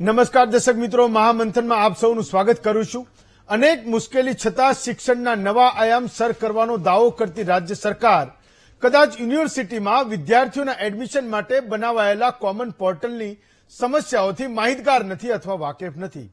નમસ્કાર દર્શક મિત્રો, મહામંથનમાં આપ સૌનું સ્વાગત કરું છું। અનેક મુશ્કેલી છતાં શિક્ષણના નવા આયામ સર કરવાનો દાવો કરતી રાજ્ય સરકાર કદાચ યુનિવર્સિટીમાં વિદ્યાર્થીઓના એડમિશન માટે બનાવાયેલા કોમન પોર્ટલની સમસ્યાઓથી માહિતગાર નથી અથવા વાકેફ નથી।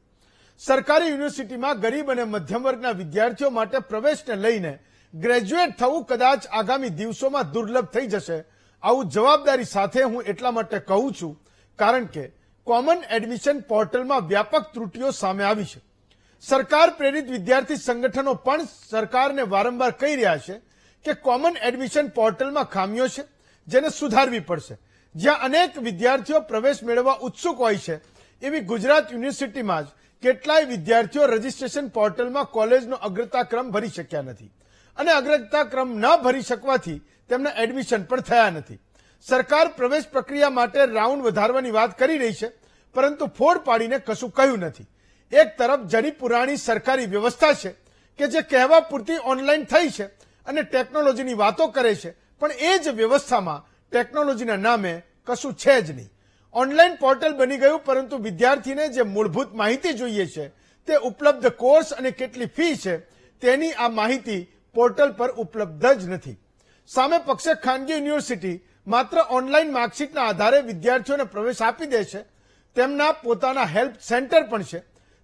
સરકારી યુનિવર્સિટીમાં ગરીબ અને મધ્યમ વર્ગના વિદ્યાર્થીઓ માટે પ્રવેશને લઈને ગ્રેજ્યુએટ થવું કદાચ આગામી દિવસોમાં દુર્લભ થઈ જશે, આવું જવાબદારી સાથે હું એટલા માટે કહું છું કારણ કે કોમન એડમિશન પોર્ટલમાં વ્યાપક ત્રુટીઓ સામે આવી છે। સરકાર પ્રેરિત વિદ્યાર્થી સંગઠનો પણ સરકારને વારંવાર કહી રહ્યા છે કે કોમન એડમિશન પોર્ટલમાં ખામીઓ છે જેને સુધારવી પડશે। જ્યાં અનેક વિદ્યાર્થીઓ પ્રવેશ મેળવવા ઉત્સુક હોય છે એવી ગુજરાત યુનિવર્સિટીમાં જ કેટલાય વિદ્યાર્થીઓ રજીસ્ટ્રેશન પોર્ટલમાં કોલેજનો અગ્રતાક્રમ ભરી શક્યા નથી અને અગ્રતાક્રમ ન ભરી શકવાથી તેમના એડમિશન પણ થયા નથી। સરકાર પ્રવેશ પ્રક્રિયા માટે રાઉન્ડ વધારવાની વાત કરી રહી છે પરંતુ ફોડ પાડીને કશું કહ્યું નથી। એક તરફ જરી પુરાણી સરકારી વ્યવસ્થા છે કે જે કહેવા પૂરતી ઓનલાઈન થઈ છે અને ટેકનોલોજીની વાતો કરે છે, પણ એ જ વ્યવસ્થામાં ટેકનોલોજીના નામે કશું છે જ નહીં। ઓનલાઈન પોર્ટલ બની ગયું પરંતુ વિદ્યાર્થીને જે મૂળભૂત માહિતી જોઈએ છે તે ઉપલબ્ધ કોર્સ અને કેટલી ફી છે તેની આ માહિતી પોર્ટલ પર ઉપલબ્ધ જ નથી। સામે પક્ષે ખાનગી યુનિવર્સિટી માત્ર ઓનલાઈન માર્કશીટના આધારે વિદ્યાર્થીઓને પ્રવેશ આપી દે છે। તેમના પોતાના હેલ્પ સેન્ટર પણ છે,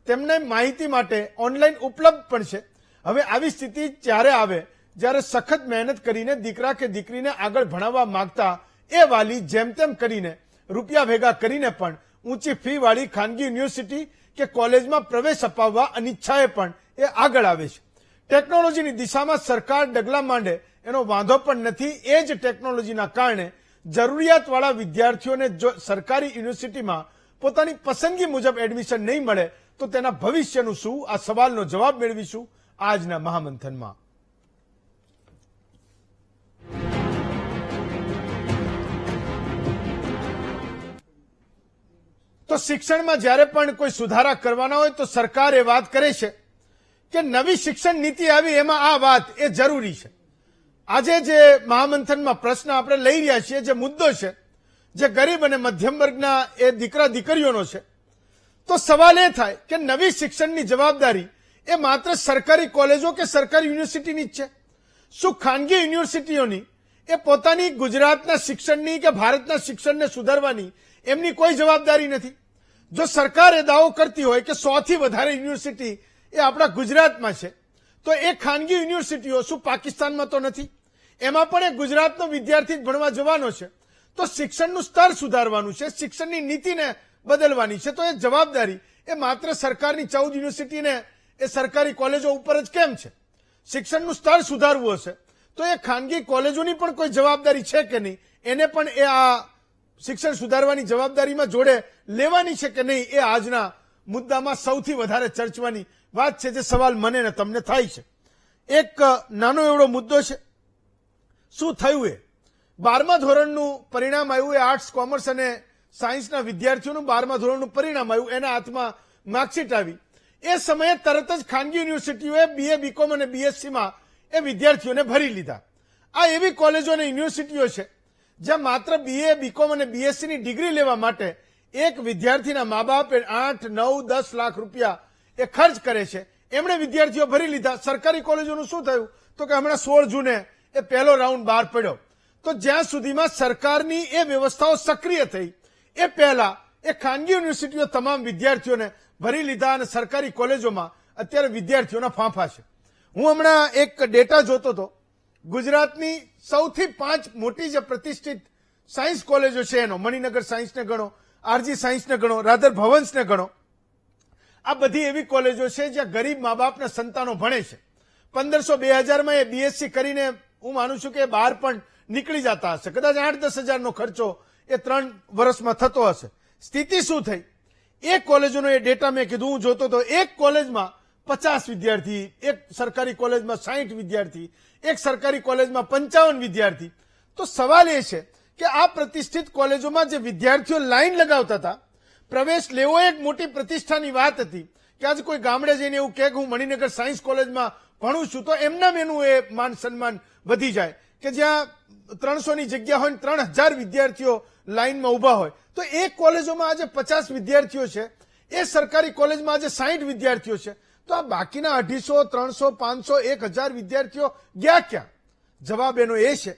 તેમને માહિતી માટે ઓનલાઈન ઉપલબ્ધ પણ છે। હવે આવી સ્થિતિ ત્યારે આવે જ્યારે સખત મહેનત કરીને દીકરા કે દીકરીને આગળ ભણાવવા માંગતા એ વાલી જેમ તેમ કરીને રૂપિયા ભેગા કરીને પણ ઊંચી ફી વાળી ખાનગી યુનિવર્સિટી કે કોલેજમાં પ્રવેશ અપાવવા અનિચ્છાએ પણ એ આગળ આવે છે। ટેકનોલોજીની દિશામાં સરકાર ડગલા માંડે એનો વાંધો પણ નથી। એ જ ટેકનોલોજીના કારણે જરૂરિયાતવાળા વિદ્યાર્થીઓને જો સરકારી યુનિવર્સિટીમાં પોતાની પસંદગી મુજબ એડમિશન નહીં મળે તો તેના ભવિષ્યનું શું? આ સવાલનો જવાબ મેળવીશું આજના મહામંથનમાં। તો શિક્ષણમાં જ્યારે પણ કોઈ સુધારા કરવાના હોય તો સરકાર એ વાત કરે છે કે નવી શિક્ષણ નીતિ આવી એમાં આ વાત એ જરૂરી છે। આજે જે મહામંથનમાં પ્રશ્ન આપણે લઈ રહ્યા છીએ, જે મુદ્દો છે જે ગરીબ અને મધ્યમ વર્ગના એ દીકરા દીકરીઓનો છે, તો સવાલ એ થાય કે નવી શિક્ષણની જવાબદારી એ માત્ર સરકારી કોલેજો કે સરકારી યુનિવર્સિટીની જ છે? શું ખાનગી યુનિવર્સિટીઓની એ પોતાની ગુજરાતના શિક્ષણની કે ભારતના શિક્ષણને સુધારવાની એમની કોઈ જવાબદારી નથી? જો સરકાર એ દાવો કરતી હોય કે 100થી વધારે યુનિવર્સિટી એ આપણા ગુજરાતમાં છે તો એ ખાનગી યુનિવર્સિટીઓ શું પાકિસ્તાનમાં તો નથી? એમાં પણ એ ગુજરાતનો વિદ્યાર્થી જ ભણવા જવાનો છે। તો શિક્ષણનું સ્તર સુધારવાનું છે, શિક્ષણની નીતિને બદલવાની છે, તો એ જવાબદારી એ માત્ર સરકારની 14 યુનિવર્સિટીને એ સરકારી કોલેજો ઉપર જ કેમ છે? શિક્ષણનું સ્તર સુધારવું હશે તો એ ખાનગી કોલેજોની પણ કોઈ જવાબદારી છે કે નહીં? એને પણ એ આ શિક્ષણ સુધારવાની જવાબદારીમાં જોડે લેવાની છે કે નહીં? એ આજના મુદ્દામાં સૌથી વધારે ચર્ચવાની વાત છે, જે સવાલ મને ને તમને થાય છે। એક નાનો એવડો મુદ્દો છે, શું થયું? એ 12મા ધોરણનું પરિણામ આવ્યું, એ આર્ટ્સ કોમર્સ અને સાયન્સના વિદ્યાર્થીઓનું 12મા ધોરણનું પરિણામ આવ્યું, એના હાથમાં માર્કશીટ આવી। એ સમયે તરત જ ખાનગી યુનિવર્સિટીઓએ BA BCom અને BScમાં એ વિદ્યાર્થીઓને ભરી લીધા। આ એવી કોલેજો અને યુનિવર્સિટીઓ છે જ્યાં માત્ર BA BCom અને BScની ડિગ્રી લેવા માટે એક વિદ્યાર્થીના મા બાપ 8, 9, 10 લાખ રૂપિયા એ ખર્ચ કરે છે। એમણે વિદ્યાર્થીઓ ભરી લીધા। સરકારી કોલેજોનું શું થયું? તો કે હમણાં 16 જૂને એ પહેલો રાઉન્ડ બહાર પડ્યો। તો જ્યાં સુધીમાં સરકારની એ વ્યવસ્થાઓ સક્રિય થઈ એ પહેલા એ ખાનગી યુનિવર્સિટીઓ તમામ વિદ્યાર્થીઓને ભરી લીધા અને સરકારી કોલેજોમાં અત્યારે વિદ્યાર્થીઓના ફાંફા છે। હું હમણાં એક ડેટા જોતો હતો, ગુજરાતની સૌથી 5 મોટી જે પ્રતિષ્ઠિત સાયન્સ કોલેજો છે એનો, મણિનગર સાયન્સને ગણો, RG સાયન્સને ગણો, રાધર ભવન્સને ગણો, આ બધી એવી કોલેજો છે જ્યાં ગરીબ મા બાપના સંતાનો ભણે છે। 1500-2000માં એ BSc કરીને હું માનું છું કે બહાર પણ નીકળી જતા હશે, કદાચ 8-10 હજારનો ખર્ચો એ 3 વર્ષમાં થતો હશે। સ્થિતિ શું થઈ? એક કોલેજોનો એ ડેટા મેં કીધું, હું જોતો તો એક કોલેજમાં 50 વિદ્યાર્થી, એક સરકારી કોલેજમાં 60 વિદ્યાર્થી, એક સરકારી કોલેજમાં 55 વિદ્યાર્થી। તો સવાલ એ છે કે આ પ્રતિષ્ઠિત કોલેજોમાં જે વિદ્યાર્થીઓ લાઈન લગાવતા હતા, પ્રવેશ લેવો એક મોટી પ્રતિષ્ઠાની વાત હતી કે આજે કોઈ ગામડે જઈને એવું કહે કે હું મણિનગર સાયન્સ કોલેજમાં ભણું છું તો એમના એનું એ માન સન્માન વધી જાય કે જ્યાં 300ની જગ્યા હોય 3000 વિદ્યાર્થીઓ લાઈનમાં ઉભા હોય, તો એક કોલેજોમાં આજે 50 વિદ્યાર્થીઓ છે એ સરકારી કોલેજમાં આજે 60 વિદ્યાર્થીઓ છે, તો આ બાકીના 250, 300, 500, 1000 વિદ્યાર્થીઓ ગયા ક્યાં? જવાબ એનો એ છે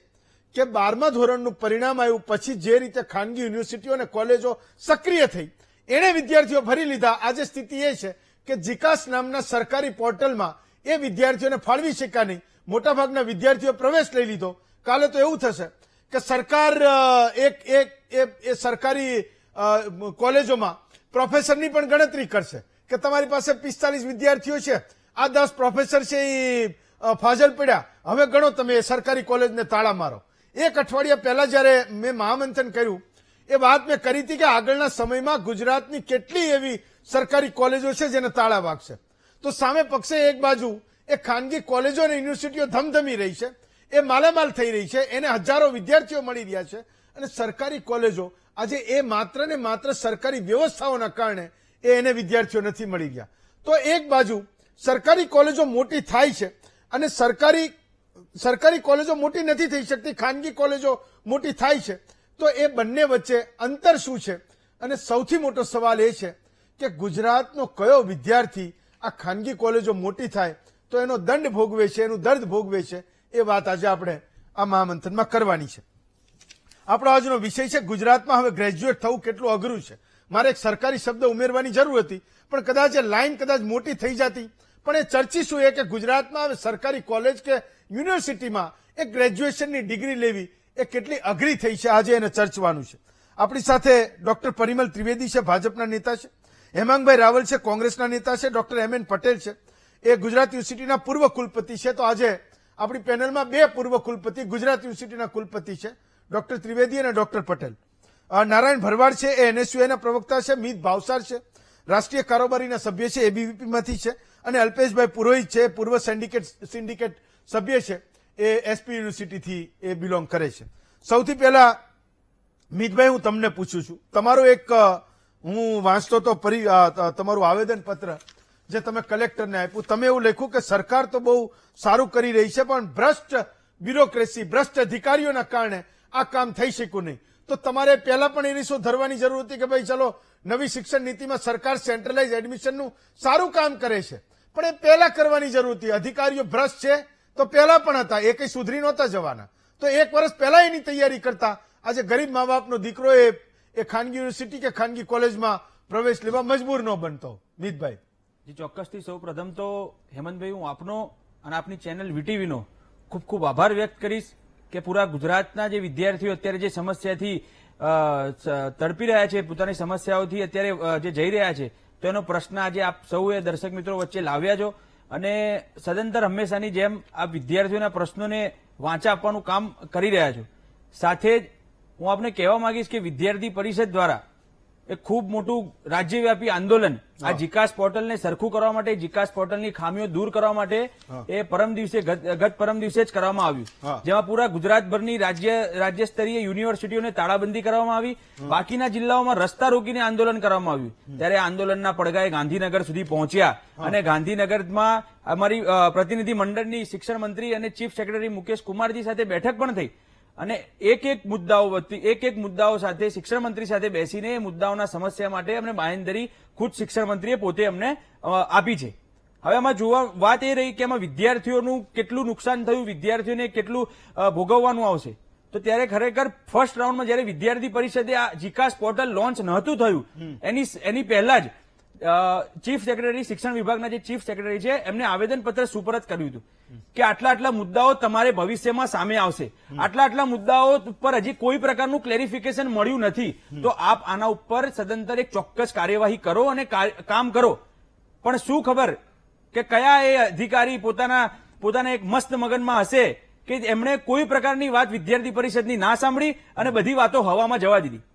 કે 12મા ધોરણનું પરિણામ આવ્યું પછી જે રીતે ખાનગી યુનિવર્સિટીઓ અને કોલેજો સક્રિય થઈ એને વિદ્યાર્થીઓ ભરી લીધા. આજે સ્થિતિ એ છે કે જીકાસ નામના સરકારી પોર્ટલમાં એ વિદ્યાર્થીઓને ફાળવી શક્યા નહીં. મોટાભાગના વિદ્યાર્થીઓ પ્રવેશ લઈ લીધો. કાલે તો એવું થશે કે સરકાર એ સરકારી કોલેજોમાં પ્રોફેસરની પણ ગણતરી કરશે કે તમારી પાસે 45 વિદ્યાર્થીઓ છે, આ 10 પ્રોફેસર છે એ ફાજલ પડ્યા, હવે ગણો તમે સરકારી કોલેજને તાળા મારો. એક અઠવાડિયા પહેલા જયારે મેં મહામંથન કર્યું એ વાત મેં કરી હતી કે આગળના સમયમાં ગુજરાતની કેટલી એવી સરકારી કોલેજો છે જેને તાળા વાગશે. તો સામે પક્ષે એક બાજુ એ ખાનગી કોલેજો અને યુનિવર્સિટીઓ ધમધમી રહી છે, એ માલામાલ થઈ રહી છે, એને હજારો વિદ્યાર્થીઓ મળી રહ્યા છે, અને સરકારી કોલેજો આજે એ માત્ર ને માત્ર સરકારી વ્યવસ્થાઓના કારણે એને વિદ્યાર્થીઓ નથી મળી રહ્યા. તો એક બાજુ સરકારી કોલેજો મોટી થાય છે અને સરકારી કોલેજો મોટી નથી થઈ શકતી, ખાનગી કોલેજો મોટી થાય છે, તો એ બંને વચ્ચે અંતર શું છે? અને સૌથી મોટો સવાલ એ છે કે ગુજરાતનો કયો વિદ્યાર્થી આ ખાનગી કોલેજો મોટી થાય તો એનો દંડ ભોગવે છે, એનું દર્દ ભોગવે છે, એ વાત આજે આપણે આ મહામંથનમાં કરવાની છે. આપણો આજનો વિષય છે ગુજરાતમાં હવે ગ્રેજ્યુએટ થવું કેટલું અઘરું છે. મારે એક સરકારી શબ્દ ઉમેરવાની જરૂર હતી પણ કદાચ એ લાઈન કદાચ મોટી થઈ જતી, પણ એ ચર્ચીશું એ કે ગુજરાતમાં હવે સરકારી કોલેજ કે યુનિવર્સિટીમાં એક ગ્રેજ્યુએશનની ડિગ્રી લેવી એ કેટલી અઘરી થઈ છે, આજે એને ચર્ચવાનું છે. આપણી સાથે ડોક્ટર પરિમલ ત્રિવેદી છે, ભાજપના નેતા છે, હેમાંગભાઈ રાવલ છે, કોંગ્રેસના નેતા છે, ડોક્ટર એમ.એન. પટેલ છે, એ ગુજરાત યુનિવર્સિટીના પૂર્વ કુલપતિ છે. તો આજે આપણી પેનલમાં 2 પૂર્વ કુલપતિ ગુજરાત યુનિવર્સિટીના કુલપતિ છે, ડોક્ટર ત્રિવેદી અને ડોક્ટર પટેલ. નારાયણ ભરવાડ છે, એ એનએસયુઆઈના પ્રવક્તા છે, મીત ભાવસાર છે, રાષ્ટ્રીય કારોબારીના સભ્ય છે, એબીવીપીમાંથી છે, અને અલ્પેશભાઈ પુરોહિત છે, પૂર્વ સિન્ડિકેટ સભ્ય છે, એ એસપી યુનિવર્સિટીથી એ બિલોંગ કરે છે. સૌથી પહેલા મીતભાઈ હું તમને પૂછું છું, તમારો એક હું વાંચતો તો તમારું આવેદન પત્ર જે તમે કલેક્ટરને આપ્યું, તમે એવું લખ્યું કે સરકાર તો બહુ સારું કરી રહી છે પણ ભ્રષ્ટ બ્યુરોક્રેસી, ભ્રષ્ટ અધિકારીઓના કારણે આ કામ થઈ શક્યું નહીં. તો તમારે પહેલા પણ એની શું ધરવાની જરૂર હતી કે ભાઈ ચલો નવી શિક્ષણ નીતિમાં સરકાર સેન્ટ્રલાઇઝ એડમિશનનું સારું કામ કરે છે, પણ એ પહેલા કરવાની જરૂર હતી. અધિકારીઓ ભ્રષ્ટ છે તો પહેલા પણ હતા, એ કઈ સુધરી નહોતા જવાના, તો 1 વર્ષ પહેલા એની તૈયારી કરતા આજે ગરીબ મા બાપનો દીકરો એ ખાનગી યુનિવર્સિટી કે ખાનગી કોલેજમાં પ્રવેશ લેવા મજબૂર ન બનતો. મિતભાઈ જી ચોક્કસથી સૌ પ્રથમ તો હેમંતભાઈ હું આપનો અને આપની ચેનલ વીટીવીનો ખૂબ ખૂબ આભાર વ્યક્ત કરીશ કે પૂરા ગુજરાતના જે વિદ્યાર્થીઓ અત્યારે જે સમસ્યાથી તડપી રહ્યા છે, પોતાની સમસ્યાઓથી અત્યારે જે જઈ રહ્યા છે, તો એનો પ્રશ્ન આજે આપ સૌએ દર્શક મિત્રો વચ્ચે લાવ્યા છો અને સદંતર હંમેશાની જેમ આ વિદ્યાર્થીઓના પ્રશ્નોને વાંચા આપવાનું કામ કરી રહ્યા છો. સાથે જ હું આપને કહેવા માંગીશ કે વિદ્યાર્થી પરિષદ દ્વારા એક ખૂબ મોટું રાજ્યવ્યાપી આંદોલન આ જીકાસ પોર્ટલને સરખું કરવા માટે, જીકાસ પોર્ટલની ખામીઓ દૂર કરવા માટે એ ગત પરમ દિવસે જ કરવામાં આવ્યું, જેમાં પૂરા ગુજરાતભરની રાજ્ય સ્તરીય યુનિવર્સિટીઓને તાળાબંધી કરવામાં આવી, બાકીના જિલ્લાઓમાં રસ્તા રોકીને આંદોલન કરવામાં આવ્યું. ત્યારે આંદોલનના પડઘાએ ગાંધીનગર સુધી પહોંચ્યા અને ગાંધીનગરમાં અમારી પ્રતિનિધિ મંડળની શિક્ષણ મંત્રી અને ચીફ સેક્રેટરી મુકેશ કુમારજી સાથે બેઠક પણ થઈ અને એક મુદ્દાઓ સાથે શિક્ષણ મંત્રી સાથે બેસીને એ મુદ્દાઓના સમસ્યા માટે અમને બાંહેધરી ખુદ શિક્ષણ મંત્રીએ પોતે અમને આપી છે. હવે આમાં વાત એ રહી કે આમાં વિદ્યાર્થીઓનું કેટલું નુકસાન થયું, વિદ્યાર્થીઓને કેટલું ભોગવવાનું આવશે. તો ત્યારે ખરેખર ફર્સ્ટ રાઉન્ડમાં જયારે વિદ્યાર્થી પરિષદે આ જીકાસ પોર્ટલ લોન્ચ નહોતું થયું એની પહેલા જ ચીફ સેક્રેટરી, શિક્ષણ વિભાગના જે ચીફ સેક્રેટરી છે એમને આવેદનપત્ર સુપરત કર્યું હતું કે આટલા મુદ્દાઓ તમારે ભવિષ્યમાં સામે આવશે, આટલા મુદ્દાઓ ઉપર હજી કોઈ પ્રકારનું ક્લેરિફિકેશન મળ્યું નથી, તો આપ આના ઉપર સદંતર એક ચોક્કસ કાર્યવાહી કરો અને કામ કરો. પણ શું ખબર કે કયા એ અધિકારી પોતાના એક મસ્ત મગનમાં હશે કે એમણે કોઈ પ્રકારની વાત વિદ્યાર્થી પરિષદની ના સાંભળી અને બધી વાતો હવામાં જવા દીધી.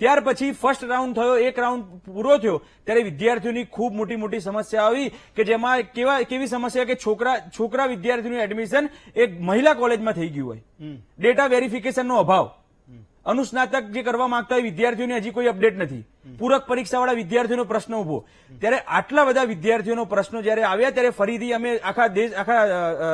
ત્યાર પછી ફર્સ્ટ રાઉન્ડ થયો, એક રાઉન્ડ પૂરો થયો ત્યારે વિદ્યાર્થીઓની ખૂબ મોટી સમસ્યા આવી કે જેમાં કેવી સમસ્યા કે છોકરા વિદ્યાર્થીઓનું એડમિશન એક મહિલા કોલેજમાં થઈ ગયું હોય, ડેટા વેરિફિકેશનનો અભાવ, અનુસ્નાતક જે કરવા માંગતા હોય વિદ્યાર્થીઓની હજી કોઈ અપડેટ નથી. પૂરક પરીક્ષાવાળા વિદ્યાર્થીઓનો પ્રશ્ન ઉભો. ત્યારે આટલા બધા વિદ્યાર્થીઓનો પ્રશ્નો જયારે આવ્યા ત્યારે ફરીથી અમે આખા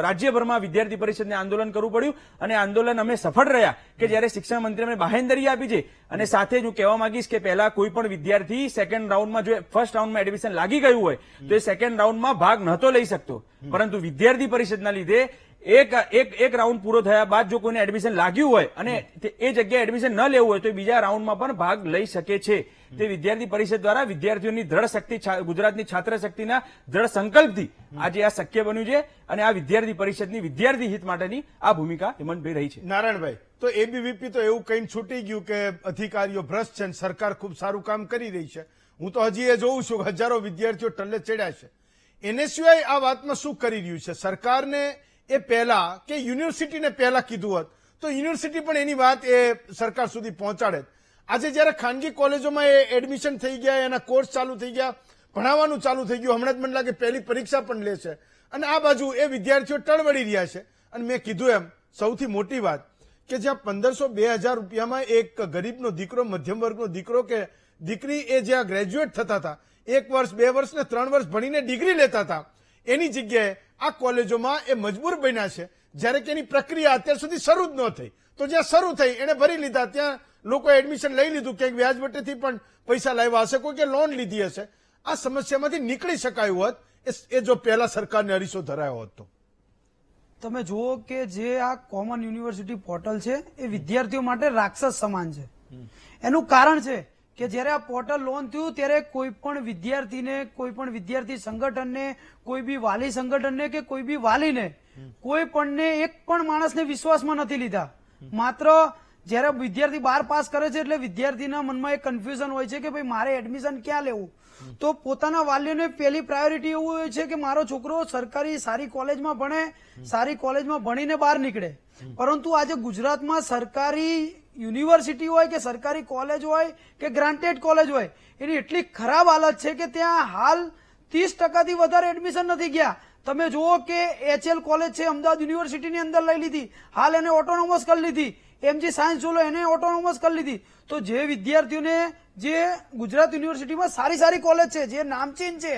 રાજ્યભરમાં વિદ્યાર્થી પરિષદને આંદોલન કરવું પડ્યું અને આંદોલન અમે સફળ રહ્યા કે જયારે શિક્ષણ મંત્રી અમને બાહેંધરી આપી છે. અને સાથે જ હું કહેવા માંગીશ કે પહેલા કોઈ પણ વિદ્યાર્થી સેકન્ડ રાઉન્ડમાં જો ફર્સ્ટ રાઉન્ડમાં એડમિશન લાગી ગયું હોય તો એ સેકન્ડ રાઉન્ડમાં ભાગ નહોતો લઈ શકતો. પરંતુ વિદ્યાર્થી પરિષદના લીધે એક રાઉન્ડ પૂરો થયા બાદ જો કોઈને એડમિશન લાગ્યું હોય અને એ જગ્યાએ એડમિશન ન લેવું હોય તો બીજા રાઉન્ડમાં પણ ભાગ લઈ શકે છે. તે વિદ્યાર્થી પરિષદ દ્વારા વિદ્યાર્થીઓની દ્રઢ શક્તિ, ગુજરાતની છાત્ર શક્તિના દ્રઢ સંકલ્પથી આજે આ શક્ય બન્યું છે અને આ વિદ્યાર્થી પરિષદની વિદ્યાર્થી હિત માટેની આ ભૂમિકા હેમંતભાઈ રહી છે. નારાયણભાઈ, તો એબીવીપી તો એવું કઈ છૂટી ગયું કે અધિકારીઓ ભ્રષ્ટ છે અને સરકાર ખૂબ સારું કામ કરી રહી છે. હું તો હજી એ જોઉં છું કે હજારો વિદ્યાર્થીઓ ટલ્લે ચડ્યા છે. એને સિવાય આ વાતમાં શું કરી રહ્યું છે? સરકારને એ પહેલા કે યુનિવર્સિટીને પહેલા કીધું હોત તો યુનિવર્સિટી પણ એની વાત એ સરકાર સુધી પહોંચાડે. આજે જયારે ખાનગી કોલેજોમાં એ એડમિશન થઈ ગયા, એના કોર્સ ચાલુ થઈ ગયા, ભણાવવાનું ચાલુ થઈ ગયું, હમણાં જ મને લાગે પહેલી પરીક્ષા પણ લે છે અને આ બાજુ એ વિદ્યાર્થીઓ ટળવળી રહ્યા છે. અને મેં કીધું એમ સૌથી મોટી વાત કે જ્યાં 1500-2000 રૂપિયામાં એક ગરીબનો દીકરો, મધ્યમ વર્ગનો દીકરો કે દીકરી એ જ્યાં ગ્રેજ્યુએટ થતા હતા, 1 વર્ષ 2 વર્ષ ને 3 વર્ષ ભણીને ડિગ્રી લેતા હતા, એની જગ્યાએ આ કોલેજોમાં એ મજબૂર બન્યા છે. જ્યારે કે એની પ્રક્રિયા અત્યાર સુધી શરૂ જ ન થઈ, તો જ્યાં શરૂ થઈ એને ભરી લીધા, ત્યાં લોકો એડમિશન લઈ લીધું, ક્યાંક વ્યાજ વટેથી પણ પૈસા લાવ્યા હશે, કોઈ કે લોન લીધી હશે. આ સમસ્યામાંથી નીકળી શકાયું હોત એ જો પહેલા સરકારને અરીસો ધરાયો હોત તો. તમે જુઓ કે જે આ કોમન યુનિવર્સિટી પોર્ટલ છે એ વિદ્યાર્થીઓ માટે રાક્ષસ સમાન છે. એનું કારણ છે કે જ્યારે આ પોર્ટલ લોન્ચ થયું ત્યારે કોઈ પણ વિદ્યાર્થીને, કોઈ પણ વિદ્યાર્થી સંગઠનને, કોઈ બી વાલી સંગઠનને કે કોઈ બી વાલીને, કોઈ પણને એક પણ માણસને વિશ્વાસમાં નથી લીધા. માત્ર જ્યારે વિદ્યાર્થી 12 પાસ કરે છે એટલે વિદ્યાર્થીના મનમાં એક કન્ફ્યુઝન હોય છે કે ભાઈ મારે એડમિશન ક્યાં લેવું. તો પોતાના વાલીઓને પહેલી પ્રાયોરિટી એવું હોય છે કે મારો છોકરો સરકારી સારી કોલેજમાં ભણે, સારી કોલેજમાં ભણીને બહાર નીકળે. પરંતુ આજે ગુજરાતમાં સરકારી યુનિવર્સિટી હોય કે સરકારી કોલેજ હોય કે ગ્રાન્ટેડ કોલેજ હોય, એની એટલી ખરાબ હાલત છે કે ત્યાં હાલ 30% વધારે એડમિશન નથી ગયા. તમે જુઓ કે HL કોલેજ છે અમદાવાદ યુનિવર્સિટીની અંદર લઈ લીધી, હાલ એને ઓટોનોમસ કરી લીધી. MG સાયન્સ જોલો એને ઓટોનોમસ કરી લીધી. તો જે વિદ્યાર્થીઓને જે ગુજરાત યુનિવર્સિટીમાં સારી સારી કોલેજ છે, જે નામચીન છે,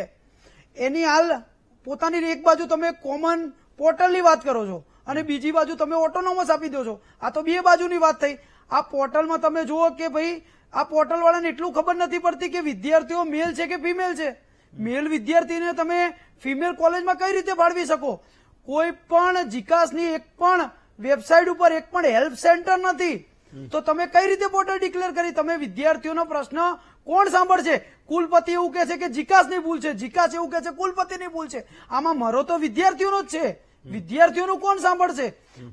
એની હાલ પોતાની એક બાજુ તમે કોમન પોર્ટલની વાત કરો છો અને બીજી બાજુ તમે ઓટોનોમસ આપી દો છો. આ તો બે બાજુની વાત થઈ. આ પોર્ટલમાં તમે જુઓ કે ભાઈ આ પોર્ટલ વાળાને એટલું ખબર નથી પડતી કે વિદ્યાર્થીઓ મેલ છે કે ફિમેલ છે. મેલ વિદ્યાર્થીને તમે ફિમેલ કોલેજમાં કઈ રીતે ફાળવી શકો? કોઈ પણ જીકાસની એક પણ વેબસાઇટ ઉપર એક પણ હેલ્પ સેન્ટર નથી. તો તમે કઈ રીતે પોર્ટલ ડિક્લેર કરી? તમે વિદ્યાર્થીઓનો પ્રશ્ન કોણ સાંભળશે? કુલપતિ એવું કહે છે કે જીકાસની ભૂલ છે, જીકાસ એવું કહે છે કુલપતિની ભૂલ છે. આમાં મરો તો વિદ્યાર્થીઓનો જ છે. વિદ્યાર્થીઓનું કોણ સાંભળશે?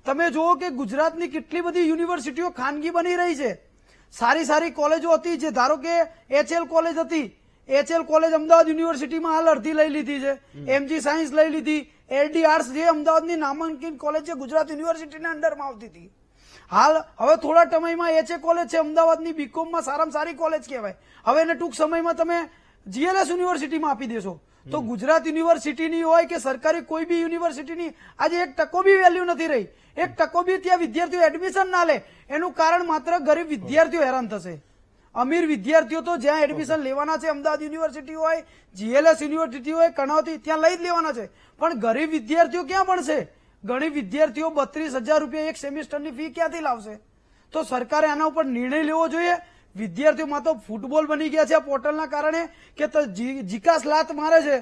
તમે જુઓ કે ગુજરાતની કેટલી બધી યુનિવર્સિટીઓ ખાનગી બની રહી છે. સારી સારી કોલેજો હતી, જે ધારો કે HL કોલેજ હતી, HL કોલેજ અમદાવાદ યુનિવર્સિટીમાં હાલ અડધી લઈ લીધી છે, MG સાયન્સ લઈ લીધી, LD આર્ટ્સ જે અમદાવાદની નામાંકિત કોલેજ છે ગુજરાત યુનિવર્સિટીના અંડરમાં આવતી હતી, હાલ હવે થોડા સમયમાં HA કોલેજ છે અમદાવાદની બીકોમમાં સારામાં સારી કોલેજ કહેવાય, હવે એને ટૂંક સમયમાં તમે GLS યુનિવર્સિટીમાં આપી દેશો. તો ગુજરાત યુનિવર્સિટીની હોય કે સરકારી કોઈ બી યુનિવર્સિટીની આજે 1% બી વેલ્યુ નથી રહી. 1% બી ત્યાં વિદ્યાર્થીઓ એડમિશન ના લે. એનું કારણ માત્ર ગરીબ વિદ્યાર્થીઓ હેરાન થશે. અમીર વિદ્યાર્થીઓ તો જ્યાં એડમિશન લેવાના છે, અમદાવાદ યુનિવર્સિટી હોય, GLS યુનિવર્સિટી હોય, કર્ણાવતી, ત્યાં લઈ જ લેવાના છે. પણ ગરીબ વિદ્યાર્થીઓ ક્યાં ભણશે? ગરીબ વિદ્યાર્થીઓ 32,000 રૂપિયા એક સેમિસ્ટરની ફી ક્યાંથી લાવશે? તો સરકારે આના ઉપર નિર્ણય લેવો જોઈએ. વિદ્યાર્થીઓમાં તો ફૂટબોલ બની ગયા છે આ પોર્ટલના કારણે કે જીકાસ લાત મારે છે